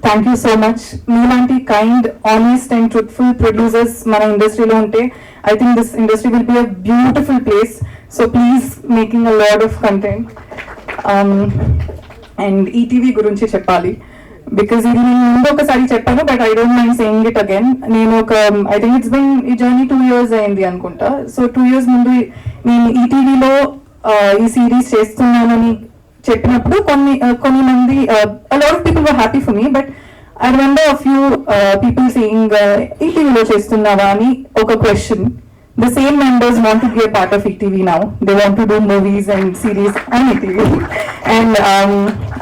[SPEAKER 8] థ్యాంక్ యూ సో మచ్. మీలాంటి kind, honest and truthful producers మన ఇండస్ట్రీలో ఉంటే I think this industry will be a beautiful place. So please making a lot of content. And ETV గురించి చెప్పాలి, because ఇది నేను ముందు ఒకసారి చెప్పాను, but I don't mind saying it again. నేను ఒక ఐ థింక్ ఇట్స్ బిన్ ఈ జర్నీ 2 years అయింది అనుకుంటా. సో 2 years ముందు నేను ఈటీవీలో ఈ సిరీస్ చేస్తున్నానని చెప్పినప్పుడు కొన్ని మంది a lot of people were happy for me, but I remember a few people saying ఈటీవీలో చేస్తున్నావా అని ఒక question. The same members want to be a part of ETV now. They want to do movies and series on ETV. And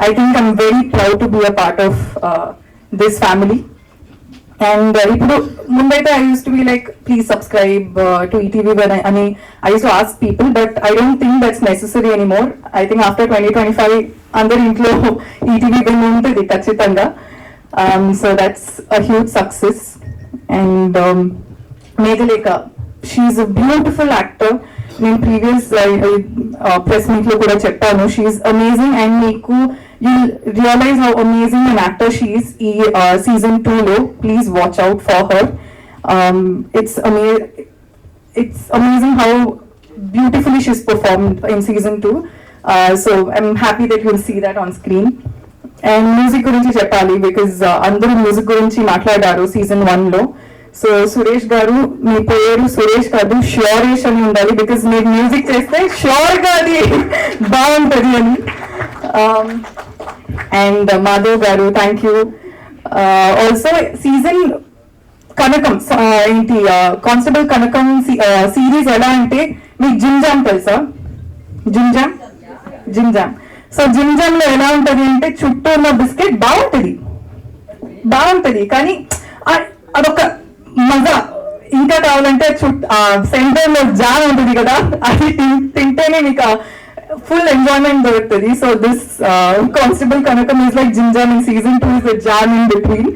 [SPEAKER 8] I think I'm very proud to be a part of this family. And ఇప్పుడు ముందైతే I used to be like, please subscribe to ETV when I used to ask people, but I don't think that's necessary anymore. I think after 2025 అందరి ఇంట్లో ETV bill ఉంటుంది ఖచ్చితంగా. So that's a huge success. And Meghaleka, she's a beautiful actor. నేను previous press meet లో కూడా చెప్పాను, she is amazing. And మీకు you'll realize how amazing an actor she is. Season 2 lo, please watch out for her. It's amazing how beautifully she's performed in season 2. So I'm happy that you'll see that on screen. And music గురించి చెప్పాలి, because అందరూ music గురించి మాట్లాడారు season 1 లో. So Suresh గారు, మీ పేరు సురేష్ కాదు ష్యూరేష్ అని ఉండాలి, బికాజ్ మీరు మ్యూజిక్ చేస్తే ష్యూర్ గా అది బాగుంటుంది అని. అండ్ మాధవ్ గారు, థ్యాంక్ యూ. ఆల్సో సీజన్ కనకం ఏంటి కానిస్టేబుల్ కనకం సిరీస్ ఎలా అంటే, మీకు జిమ్ జామ్ తెలుసా? Gym jam. So gym jam లో ఎలా ఉంటది అంటే, చుట్టూ ఉన్న బిస్కెట్ బాగుంటది కానీ అదొక మజా. ఇంకా కావాలంటే సెంటర్ లో జామ్ ఉంటుంది కదా, అది తింటేనే మీకు ఫుల్ ఎంజాయ్మెంట్ దొరుకుతుంది. So this constable Kanakam is like gym jam in season 2 is the jam in between.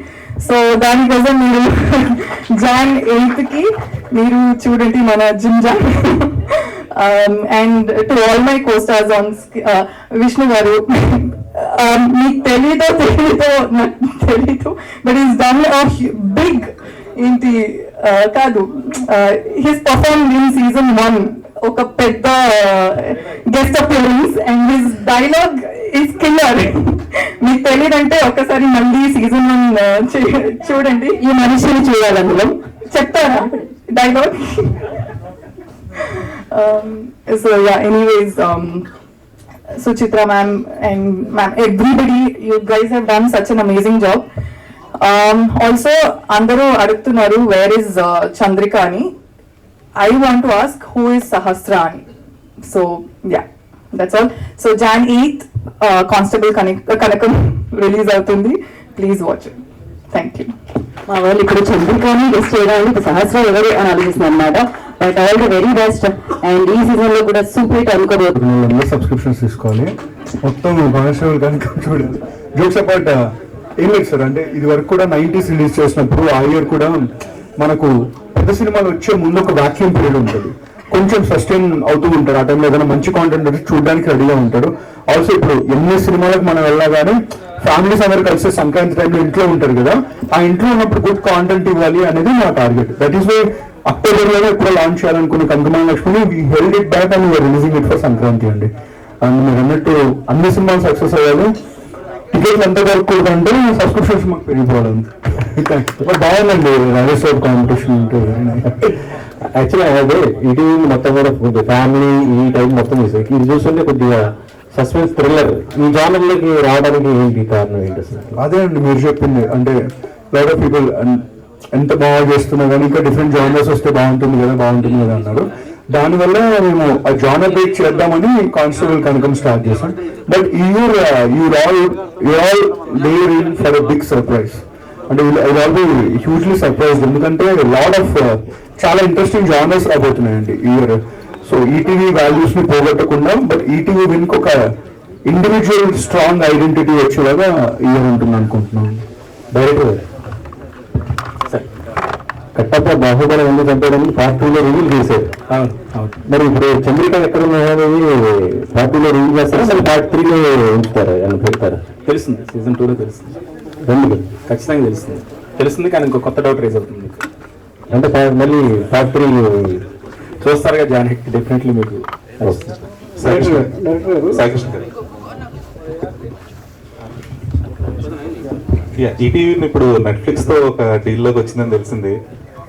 [SPEAKER 8] So దానికోసం మీరు Jan 8th కి మీరు చూడండి మన gym jam. And to all my co-stars on Vishnu గారు, మీకు తెలీదో బట్ ఈస్ డన్ బిగ్ ఏంటి కాదు, హిస్ పర్ఫార్మ్ ఇన్ సీజన్ 1 ఒక పెద్ద guest appearance and his dialogue is killer. మీకు తెలియదంటే ఒకసారి మళ్ళీ సీజన్ 1 చూడండి. ఈ మనిషిని చూడాలి, అందులో చెప్తారా dialogue? So yeah, anyways, Suchitra ma'am and ma'am, everybody, you guys have done such an amazing job. Also, andaru adugtunnaru, where is Chandrika ani? I want to ask, who is Sahasra ani? So yeah, that's all. So Jan 8th, Constable Kanakam release avutundi. Please watch it. Thank you.
[SPEAKER 2] మా వాళ్ళు ఇప్పుడు చంద్రికని guest చేయడానికి సహస్ర ఎవరు అని ఆలోచిస్తున్నారు అన్నమాట. But all the very best. And ఈ season లో కూడా సూపర్ హిట్ అనుకోబోతున్నాం.
[SPEAKER 10] సబ్స్క్రిప్షన్స్ తీసుకోవాలి, మొత్తం కానిస్టేబుల్ కనుక చూడాలి. జోక్స్ అపార్ట్, ఏం లేదు సార్, అంటే ఇది వరకు కూడా 90s రిలీజ్ చేసినప్పుడు ఆ ఇయర్ కూడా మనకు పెద్ద సినిమాలు వచ్చే ముందు ఒక వ్యాక్యూమ్ పీరియడ్ ఉంటుంది, కొంచెం సస్టైన్ అవుతూ ఉంటారు. ఆ టైంలో ఏదైనా మంచి కాంటెంట్ వచ్చి చూడడానికి రెడీగా ఉంటారు. ఆల్సో ఇప్పుడు ఎన్ని సినిమాలకు మనం వెళ్ళగానే ఫ్యామిలీస్ అందరూ కలిసి సంక్రాంతి టైంలో ఇంట్లో ఉంటారు కదా, ఆ ఇంట్లో ఉన్నప్పుడు గుడ్ కాంటెంట్ ఇవ్వాలి అనేది నా target. That is why October లోనే ఎప్పుడో లాంచ్ చేయాలనుకున్న Kanakamala Lakshmi, we held it back and we're releasing it for Sankranti అండి. అండ్ మీరు అన్నట్టు అన్ని సినిమాలు సక్సెస్ అయ్యాలి. టికెట్లు ఎంత దొరకకూడదంటే సబ్స్క్రిప్షన్స్ మాకు పెరిగిపోవడం. బాగుందండి రాజేష్ కాంపిటీషన్ ఉంటుంది.
[SPEAKER 7] యాక్చువల్లీ అదే ఈటీవీ మొత్తం కూడా ఫ్యామిలీ ఈ టైం మొత్తం చూసాయి. ఇది చూస్తుంటే కొద్దిగా సస్పెన్స్ థ్రిల్లర్ ఈ జానర్లోకి రావడానికి ఏంటి కారణం ఏంటి అసలు?
[SPEAKER 10] అదే అండి మీరు చెప్పింది, అంటే లాట్ ఆఫ్ పీపుల్ ఎంత బాగా చేస్తున్నా కానీ ఇంకా డిఫరెంట్ జానర్స్ వస్తే బాగుంటుంది కదా అన్నారు. దానివల్ల మేము ఆ జానర్ బ్రేక్ చేద్దామని కానిస్టేబుల్ కనకం స్టార్ట్ చేసాం. బట్ ఈ year you all there in for a big surprise. అంటే I all be hugely surprise, ఎందుకంటే లాట్ ఆఫ్ చాలా ఇంట్రెస్టింగ్ జానర్స్ రాబోతున్నాయండి ఈ ఇయర్. సో ఈటీవీ వాల్యూస్ ని పోగొట్టకుండా బట్ ఈటీవీ వెనుక ఒక ఇండివిజువల్ స్ట్రాంగ్ ఐడెంటిటీ వచ్చేలాగా ఇయర్ ఉంటుంది అనుకుంటున్నాను.
[SPEAKER 7] డైరెక్టర్ కట్టప్ప బాహుబలి ఎందుకు చంపేయడానికి పార్ట్ 2లో రివీల్ చేశారు. మరి ఇప్పుడు చంద్రిక ఎక్కడ ఉన్నాయనేది పార్ట్ 2లో రివీల్ చేస్తారా, మరి పార్ట్ 3లో ఉంచుతారా అని పెడతారా?
[SPEAKER 1] తెలుస్తుంది, సీజన్ 2లో తెలుస్తుంది.
[SPEAKER 7] రెండు
[SPEAKER 1] ఖచ్చితంగా తెలుస్తుంది కానీ ఇంకో కొత్త డౌట్ రేజ్ అవుతుంది.
[SPEAKER 7] అంటే మళ్ళీ పార్ట్ 3
[SPEAKER 1] చూస్తారుగా జానీ, డెఫినెట్లీ మీకు
[SPEAKER 12] సాయికృష్ణ గారు. ఈటీవీ ఇప్పుడు నెట్ఫ్లిక్స్ తో ఒక డీల్ లోకి వచ్చిందని తెలిసింది.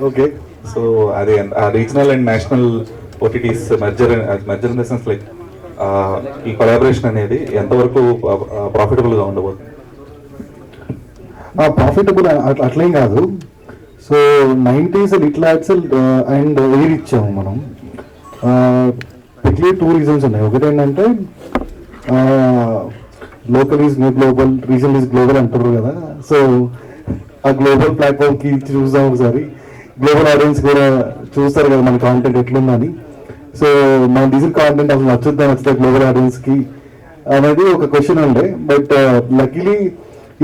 [SPEAKER 10] ఓకే,
[SPEAKER 12] సో అది ఆ regional and national OTTs merger in the sense like ఈ కొలాబరేషన్ అనేది ఎంతవరకు ప్రాఫిటబుల్ గా ఉండబోతుంది?
[SPEAKER 11] ప్రాఫిటబుల్ అట్లేం కాదు. So 90s little axle and air ఇచ్చాము మనం. పెక్లీ 2 రీజన్స్ ఉన్నాయి. ఒకటి ఏంటంటే local is new global, regional is global అంటారు కదా. సో ఆ గ్లోబల్ ప్లాట్ఫామ్కి చూద్దాం ఒకసారి, గ్లోబల్ ఆడియన్స్ కూడా చూస్తారు కదా మన కాంటెంట్ ఎట్లుందని. సో మనం తీసిన కాంటెంట్ అసలు నచ్చుద్దా గ్లోబల్ ఆడియన్స్కి అనేది ఒక క్వశ్చన్ ఉండే. బట్ లక్కీలీ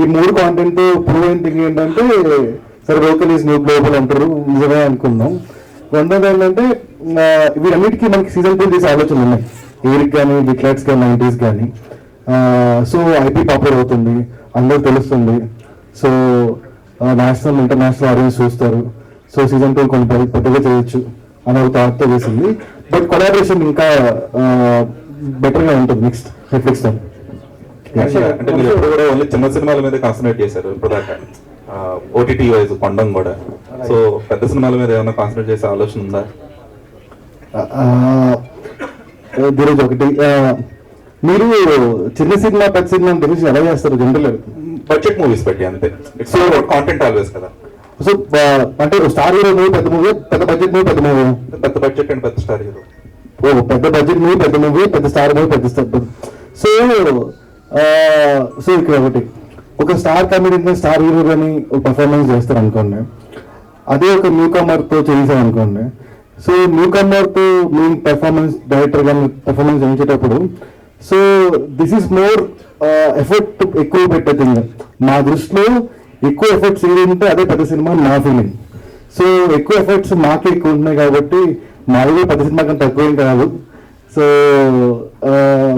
[SPEAKER 11] ఈ 3 కాంటెంట్ ప్రూవ్ అయిన థింగ్ ఏంటంటే సరే లోకల్ ఈజ్ న్యూ గ్లోబల్ అంటారు, నిజమే అనుకున్నాం. రెండోది ఏంటంటే వీటన్నిటికీ మనకి సీజన్ 2 తీసే ఆలోచనలు ఉన్నాయి. ఎయిర్కి కానీ, లిట్లాట్స్ కానీ, 90s కానీ. సో ఐపీ పాపులర్ అవుతుంది, అందరూ తెలుస్తుంది. సో నేషనల్ ఇంటర్నేషనల్ ఆడియన్స్ చూస్తారు. సో సీజన్ 2 కొంచెం పెద్దగా చేయొచ్చు అనే ఒక థాట్తో చేసింది. బట్ కొలాబరేషన్ ఇంకా బెటర్గా ఉంటుంది నెక్స్ట్ నెట్ఫ్లిక్స్ తో.
[SPEAKER 12] అంటే మీరు ఎప్పుడు కూడా ఓన్లీ చిన్న సినిమాల మీద కాన్సన్ట్రేట్ చేశారు ఇప్పుడు దాకా, ఓటీటీ వైజ్ కొండం కూడా. సో పెద్ద సినిమాల మీద ఏమైనా కాన్సన్ట్రేట్ చేసే ఆలోచన ఉందా?
[SPEAKER 11] ఈరోజు ఒకటి, మీరు చిన్న సినిమా పెద్ద సినిమా గురించి ఎలా చేస్తారు జనరల్?
[SPEAKER 12] బడ్జెట్ మూవీస్ పెట్టి అంతే, ఇట్స్ కాంటెంట్ ఆల్వేస్ కదా.
[SPEAKER 11] సో అంటే స్టార్ హీరో మూవీ పెద్ద మూవీ, పెద్ద బడ్జెట్ మూవీ పెద్ద మూవీ,
[SPEAKER 12] పెద్ద బడ్జెట్ అండ్ పెద్ద స్టార్ హీరో.
[SPEAKER 11] పెద్ద బడ్జెట్ మూవీ పెద్ద మూవీ, పెద్ద స్టార్ మూవీ పెద్ద స్టార్. సో ఇక్కడ ఒకటి, ఒక స్టార్ కామెడియన్ స్టార్ హీరో అని ఒక పర్ఫార్మెన్స్ చేస్తారు అనుకోండి, అదే ఒక న్యూ కమర్ తో చేసాం అనుకోండి. సో న్యూ కమర్ తో మేము పెర్ఫార్మెన్స్ డైరెక్టర్ గా పెర్ఫార్మెన్స్ చేయించేటప్పుడు so this is more effort ఎక్కువ పెట్టే థింగ్. మా దృష్టిలో ఎక్కువ ఎఫర్ట్స్ ఏది ఉంటే అదే పెద్ద సినిమా నా ఫీలింగ్. సో ఎక్కువ ఎఫర్ట్స్ మాకే ఎక్కువ ఉంటున్నాయి కాబట్టి మాది పెద్ద సినిమా కంటే తక్కువేం కాదు. సో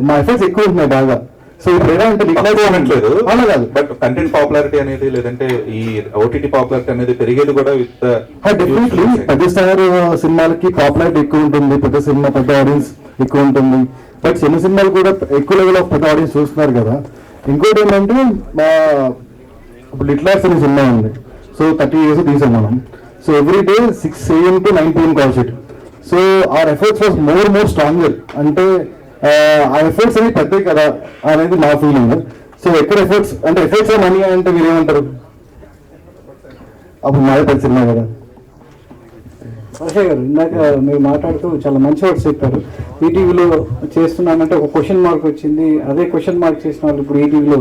[SPEAKER 11] మా ఎఫర్ట్స్ ఎక్కువ ఉంటున్నాయి బాగా. సో ఇప్పుడు ఎలా అంటే
[SPEAKER 12] అనట్లేదు, బట్ కంటెంట్ పాపులారిటీ అనేది లేదంటే ఈ ఓటీటీ పాపులారిటీ అనేది పెరిగేది కూడా విత్
[SPEAKER 11] డెఫినెట్లీ పెద్ద స్టార్ సినిమాలకి పాపులారిటీ ఎక్కువ ఉంటుంది, పెద్ద సినిమా పెద్ద ఆడియన్స్ ఎక్కువ ఉంటుంది. బట్ చిన్న సినిమాలు కూడా ఎక్కువ లెవెల్ ఆఫ్ పెద్ద ఆడియన్స్ చూస్తున్నారు కదా. ఇంకోటి ఏంటంటే ఇప్పుడు లిటిల్ యాక్స్ అనే సినిమా ఉంది. సో 30 years తీసాం మనం. So every day 6 AM to 9 PM call sheet. So our efforts was more stronger. అంటే ఆ ఎఫర్ట్స్ అనేవి పెద్దవి కదా అనేది నా ఫీలింగ్. సో ఎక్కడ ఎఫర్ట్స్ అంటే ఎఫర్ట్స్ మనీ అంటే మీరు ఏమంటారు? అప్పుడు మాదే పెద్ద సినిమా కదా.
[SPEAKER 4] అక్షయ్ గారు ఇందాక మీరు మాట్లాడుతూ చాలా మంచి వర్డ్స్ చెప్పారు. ఈటీవీలో చేస్తున్నానంటే ఒక క్వశ్చన్ మార్క్ వచ్చింది, అదే క్వశ్చన్ మార్క్ చేసిన వాళ్ళు ఇప్పుడు ఈటీవీలో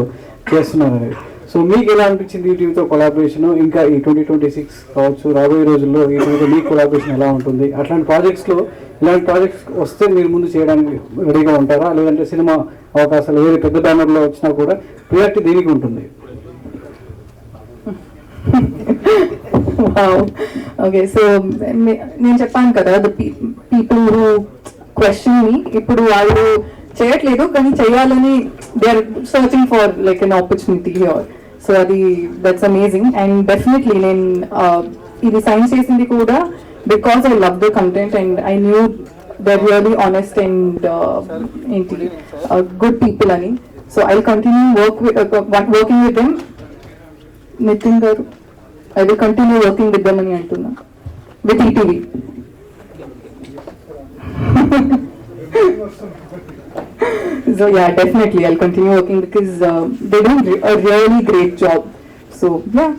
[SPEAKER 4] చేస్తున్నారు అనేది. సో మీకు ఎలా అనిపించింది ఈటీవీతో కొలాబరేషన్? ఇంకా ఈ 2026 కావచ్చు, రాబోయే రోజుల్లో ఈటీవీతో మీ కొలాబరేషన్ ఎలా ఉంటుంది? అట్లాంటి ప్రాజెక్ట్స్లో ఇలాంటి ప్రాజెక్ట్స్ వస్తే మీరు ముందు చేయడానికి రెడీగా ఉంటారా? లేదంటే సినిమా అవకాశాలు వేరే పెద్ద బ్యానర్లో వచ్చినా కూడా ప్రియారిటీ దేనికి ఉంటుంది?
[SPEAKER 8] ఓకే, సో నేను చెప్పాను కదా, the people who question me, ఇప్పుడు వాళ్ళు చేయట్లేదు కానీ చేయాలని they are searching for like an opportunity here. So అది దట్స్ అమేజింగ్. అండ్ డెఫినెట్లీ నేను ఇది సైన్ చేసింది కూడా because I love the content and I knew they are really honest and ఏంటి గుడ్ పీపుల్ అని. So I continue working with them. Nitin garu, I will continue working with them అని అంటున్నా, with ETV. So yeah, definitely I'll continue working because they do a really great job. So yeah.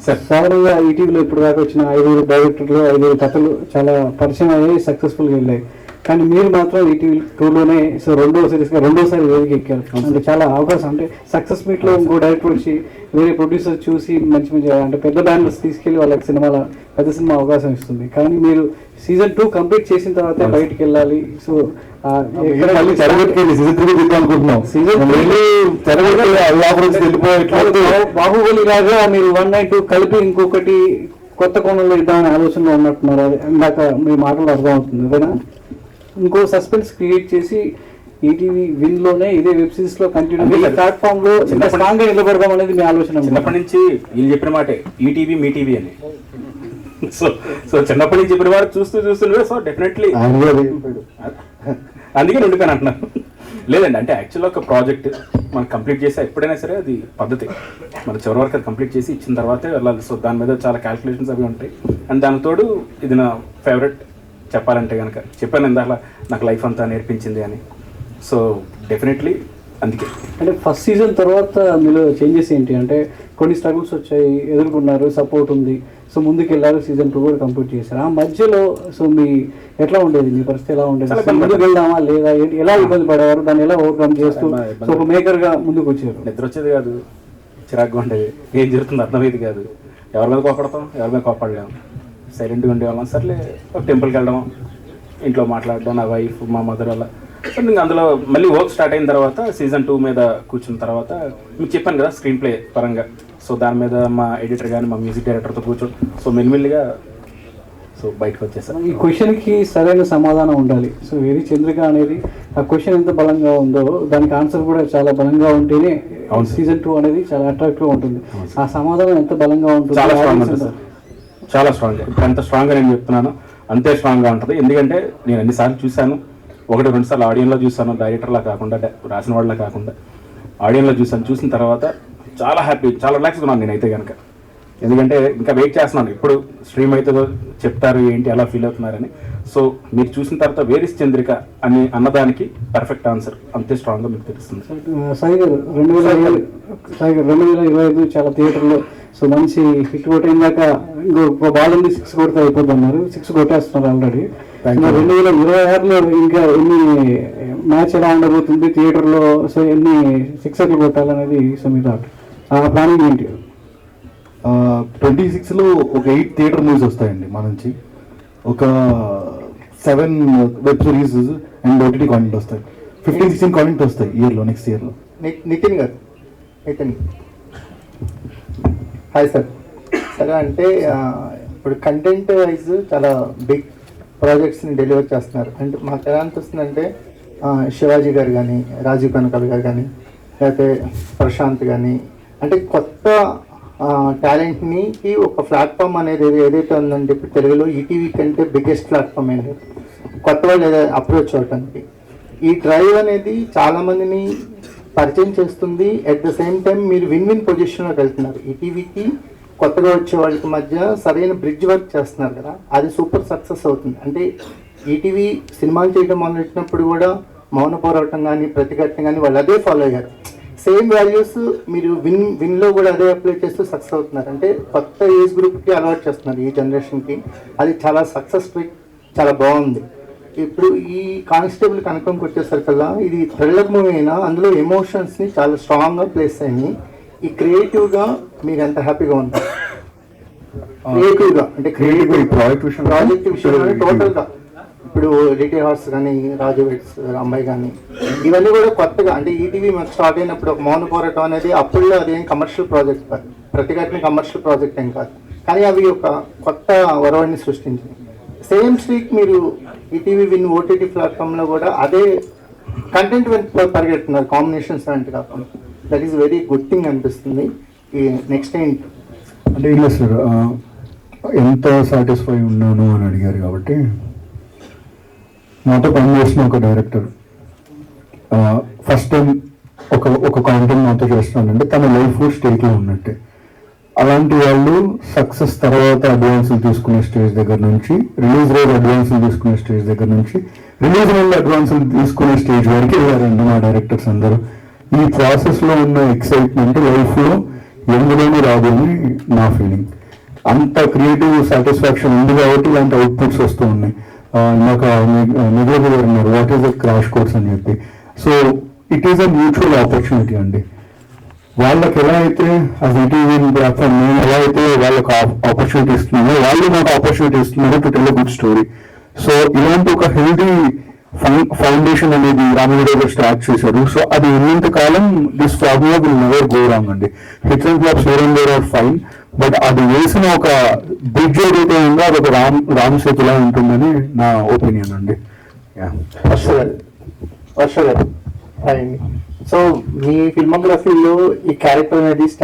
[SPEAKER 4] సాధారణంగా ఈటీవీలో ఇప్పుడు దాకా వచ్చిన 5 డైరెక్టర్లు 5 కథలు చాలా పరిచయం అయ్యాయి, సక్సెస్ఫుల్గా వెళ్ళాయి. కానీ మీరు మాత్రం ఈటీవీ 2లోనే రెండోసారి వేదిక ఎక్కారు. అంటే చాలా అవకాశం, అంటే సక్సెస్ మీట్లో ఇంకో డైరెక్టర్ వచ్చి వేరే ప్రొడ్యూసర్ చూసి మంచి అంటే పెద్ద బ్యానర్స్ తీసుకెళ్లి వాళ్ళకి పెద్ద సినిమా అవకాశం ఇస్తుంది. కానీ మీరు సీజన్ 2 కంప్లీట్ చేసిన తర్వాత బయటికి వెళ్ళాలి. సో బాహుబలి లాగా మీరు 1 and 2 కలిపి ఇంకొకటి కొత్త కోణంలో ఇద్దామనే ఆలోచనలో ఉన్నట్టున్నారు. అది ఇందాక మీ మాటలు అర్థం అవుతుంది అదేనా? ఇంకో సస్పెన్స్ క్రియేట్ చేసి ఈటీవీ విన్ లోనే ఇదే వెబ్ సిరీస్ లో కంటిన్యూ ప్లాట్ఫామ్ లో స్ట్రాంగ్ గా నిలబడదాం అనేది మీ ఆలోచన.
[SPEAKER 1] చిన్నప్పటి నుంచి వీళ్ళు చెప్పిన మాటే ఈటీవీ మీ టీవీ అని. సో చిన్నప్పటి నుంచి చెప్పిన వారు చూస్తుండే. సో డెఫినెట్లీ అందుకే ఉండిపోయాను అంటున్నాను. లేదండి, అంటే యాక్చువల్గా ఒక ప్రాజెక్ట్ మనం కంప్లీట్ చేసి ఎప్పుడైనా సరే అది పద్ధతి, మన చివరి వరకు అది కంప్లీట్ చేసి ఇచ్చిన తర్వాతే వెళ్ళాలి. సో దాని మీద చాలా క్యాల్కులేషన్స్ అవి ఉంటాయి. అండ్ దాని తోడు ఇది నా ఫేవరెట్ చెప్పాలంటే కనుక చెప్పాను ఇందాక నాకు లైఫ్ అంతా నేర్పించింది అని. సో డెఫినెట్లీ అందుకే.
[SPEAKER 4] అంటే ఫస్ట్ సీజన్ తర్వాత మీలో చేంజెస్ ఏంటి? అంటే కొన్ని స్ట్రగుల్స్ వచ్చాయి, ఎదుర్కొన్నారు, సపోర్ట్ ఉంది, సో ముందుకు వెళ్ళారు, సీజన్ 2 కూడా కంప్లీట్ చేశారు. ఆ మధ్యలో సో మీ ఎట్లా ఉండేది, మీ పరిస్థితి ఎలా ఉండేది? ముందుకు వెళ్దామా లేదా, ఎలా ఇబ్బంది పడేవారు, దాన్ని ఎలా ఓవర్కమ్ చేస్తూ సో ఒక మేకర్గా ముందుకు వచ్చారు?
[SPEAKER 1] నిద్ర వచ్చేది కాదు, చిరాకుగా ఉండేది, ఏం జరుగుతుంది అర్థమయ్యేది కాదు. ఎవరి మీద కోపడతాం, ఎవరి మీద కోపడలేము, సైలెంట్గా ఉండేవాళ్ళం. సర్లే ఒక టెంపుల్కి వెళ్ళడం, ఇంట్లో మాట్లాడడం, నా వైఫ్ మా మదర్ అలా. సో ఇంకా అందులో మళ్ళీ వర్క్ స్టార్ట్ అయిన తర్వాత సీజన్ 2 మీద కూర్చున్న తర్వాత మీకు చెప్పాను కదా స్క్రీన్ ప్లే పరంగా. సో దాని మీద మా ఎడిటర్ కానీ మా మ్యూజిక్ డైరెక్టర్తో కూర్చొని సో మెల్లిమెల్లిగా సో బయటకు వచ్చేసాను.
[SPEAKER 4] ఈ క్వశ్చన్కి సరైన సమాధానం ఉండాలి. సో వేరే చంద్రిక అనేది ఆ క్వశ్చన్ ఎంత బలంగా ఉందో దానికి ఆన్సర్ కూడా చాలా బలంగా ఉంటేనే సీజన్ 2 అనేది చాలా అట్రాక్టివ్గా ఉంటుంది. ఆ సమాధానం ఎంత బలంగా ఉంటుంది?
[SPEAKER 1] చాలా స్ట్రాంగ్ ఉంటుంది సార్, చాలా స్ట్రాంగ్గా. ఇప్పుడు ఎంత స్ట్రాంగ్గా నేను చెప్తున్నాను అంతే స్ట్రాంగ్గా ఉంటుంది. ఎందుకంటే నేను అన్నిసార్లు చూశాను, 1-2 సార్లు ఆడియన్లో చూశాను, డైరెక్టర్లా కాకుండా రాసిన వాళ్ళ కాకుండా ఆడియన్లో చూశాను. చూసిన తర్వాత చాలా హ్యాపీ, చాలా రిలాక్స్గా ఉన్నాను నేనైతే కనుక. ఎందుకంటే ఇంకా వెయిట్ చేస్తున్నాను ఎప్పుడు స్ట్రీమ్ అయితే చెప్తారు ఏంటి ఎలా ఫీల్ అవుతున్నారని. సో మీరు చూసిన తర్వాత వేర్ ఇస్ చంద్రిక అని అన్నదానికి పర్ఫెక్ట్ ఆన్సర్ అంతే స్ట్రాంగ్గా మీకు తెలుస్తుంది.
[SPEAKER 4] సాయి గారు 2025 చాలా థియేటర్లో సో మంచి హిట్ కొట్టిందాక ఇంకో బాల్ ఉంది 6 కొడితే అయిపోతున్నారు, 6 కొట్టేస్తున్నారు ఆల్రెడీ. 2026లో ఇంకా ఎన్ని మ్యాచ్ ఎలా ఉండబోతుంది థియేటర్లో, సో ఎన్ని 6 కొట్టాలనేది సో మీ థాట్, ఆ ప్లానింగ్ ఏంటి?
[SPEAKER 11] 26లో ఒక 8 థియేటర్ మూవీస్ వస్తాయండి మా నుంచి, ఒక 7 web series and OTT content వస్తాయి, 15-16 కాంటెంట్ వస్తాయి ఇయర్లో, నెక్స్ట్ ఇయర్లో.
[SPEAKER 13] నితిన్ గారు, హాయ్ సార్. సరే, అంటే ఇప్పుడు కంటెంట్ వైజ్ చాలా బిగ్ ప్రాజెక్ట్స్ని డెలివర్ చేస్తున్నారు. అంటే మాకు ఎలా అనిపిస్తుందంటే శివాజీ గారు కానీ, రాజీవ్ కనకాల గారు కానీ, లేకపోతే ప్రశాంత్ కానీ, అంటే కొత్త టాలెంట్ని ఒక ప్లాట్ఫామ్ అనేది ఏదైతే ఉందంటే ఇప్పుడు తెలుగులో ఈటీవీ కంటే బిగ్గెస్ట్ ప్లాట్ఫామ్ ఏంటి కొత్త వాళ్ళు అప్రోచ్ అవడానికి. ఈ డ్రైవ్ అనేది చాలామందిని పరిచయం చేస్తుంది. అట్ ద సేమ్ టైం మీరు విన్ పొజిషన్లోకి వెళ్తున్నారు. ఈటీవీకి కొత్తగా వచ్చే వాళ్ళకి మధ్య సరైన బ్రిడ్జ్ వర్క్ చేస్తున్నారు కదా, అది సూపర్ సక్సెస్ అవుతుంది. అంటే ఈటీవీ సినిమాలు చేయడం మొదలెట్టినప్పుడు కూడా మౌన పోరాటం కానీ, ప్రతిఘటన కానీ వాళ్ళు అదే ఫాలో అయ్యారు. సేమ్ వాల్యూస్ మీరు విన్లో కూడా అదే అప్లై చేస్తూ సక్సెస్ అవుతున్నారు. అంటే కొత్త ఏజ్ గ్రూప్కి అలవాటు చేస్తున్నారు ఈ జనరేషన్కి. అది చాలా సక్సెస్ ట్రిక్, చాలా బాగుంది. ఇప్పుడు ఈ కానిస్టేబుల్ కనకంకి వచ్చేసరికల్లా ఇది థ్రిల్లర్ మూవీ అయినా అందులో ఎమోషన్స్ని చాలా స్ట్రాంగ్గా ప్లేస్ అయినాయి. ఈ క్రియేటివ్గా మీరు ఎంత హ్యాపీగా ఉంటారు? క్రియేటివ్గా అంటే ప్రాజెక్ట్ విషయంలో టోటల్గా ఇప్పుడు లిటిల్ హార్ట్స్ కానీ, రాజు వెట్స్, అమ్మాయి కానీ, ఇవన్నీ కూడా కొత్తగా అంటే ఈటీవీ మాకు స్టార్ట్ అయినప్పుడు ఒక మౌన పోరాటం అనేది అప్పుడులో అదేం కమర్షియల్ ప్రాజెక్ట్ కాదు, ప్రతిఘటన కమర్షియల్ ప్రాజెక్ట్ ఏం కాదు, కానీ అవి ఒక కొత్త వరవడిని సృష్టించింది. సేమ్ స్ట్రీక్ మీరు ఈటీవీ విన్ ఓటీటీ ప్లాట్ఫామ్లో కూడా అదే కంటెంట్ పరిగెడుతున్నారు, కాంబినేషన్స్ అంటే కాకుండా. That is very good thing అనిపిస్తుంది. ఈ నెక్స్ట్ ఏంటి
[SPEAKER 10] అంటే ఇలా సార్, ఎంత సాటిస్ఫై ఉన్నాను అని అడిగారు కాబట్టి, నాతో పనిచేసిన ఒక డైరెక్టర్ ఫస్ట్ టైం ఒక కాంటెంట్ నాతో చేస్తున్నానంటే తన లైఫ్ స్టేట్లో ఉన్నట్టే. అలాంటి వాళ్ళు సక్సెస్ తర్వాత అడ్వాన్సులు తీసుకునే స్టేజ్ దగ్గర నుంచి, రిలీజ్ రోజు అడ్వాన్సులు తీసుకునే స్టేజ్ దగ్గర నుంచి, రిలీజ్ రోజు అడ్వాన్సులు తీసుకునే స్టేజ్ వరకు వెళ్ళారండి మా డైరెక్టర్స్ అందరూ. ఈ ప్రాసెస్లో ఉన్న ఎక్సైట్మెంట్ లైఫ్లో ఎందులోనూ రాదు అని నా ఫీలింగ్. అంత క్రియేటివ్ సాటిస్ఫాక్షన్ ఉంది కాబట్టి ఇలాంటి అవుట్పుట్స్ వస్తూ ఉన్నాయి. నాకు నిధులు గారు ఉన్నారు, what is the crash course అని చెప్పి. So it is a mutual opportunity అండి. వాళ్ళకి ఎలా అయితే అది ఈటీవీ ప్లాట్ఫామ్ మేము ఎలా అయితే వాళ్ళకి ఆపర్చునిటీ ఇస్తున్నామో వాళ్ళు మాకు ఆపర్చునిటీ ఇస్తున్నారు to tell a good story. So ఇలాంటి ఒక హెల్దీ ఫౌండేషన్ అనేది రామగౌడ గారు స్టార్ట్ చేశారు. సో అది ఉన్నంత కాలం this formula will never go wrong అండి. Hits and flops where and where are fine, but అది వేసిన ఒక బ్రిడ్జ్ ఏదైతే ఉందో అది ఒక రామ్ సేతులా ఉంటుందని నా ఒపీనియన్ అండి.
[SPEAKER 13] వర్ష గారు సో మీ ఫిల్మోగ్రఫీలో ఈ క్యారెక్టర్ అనేది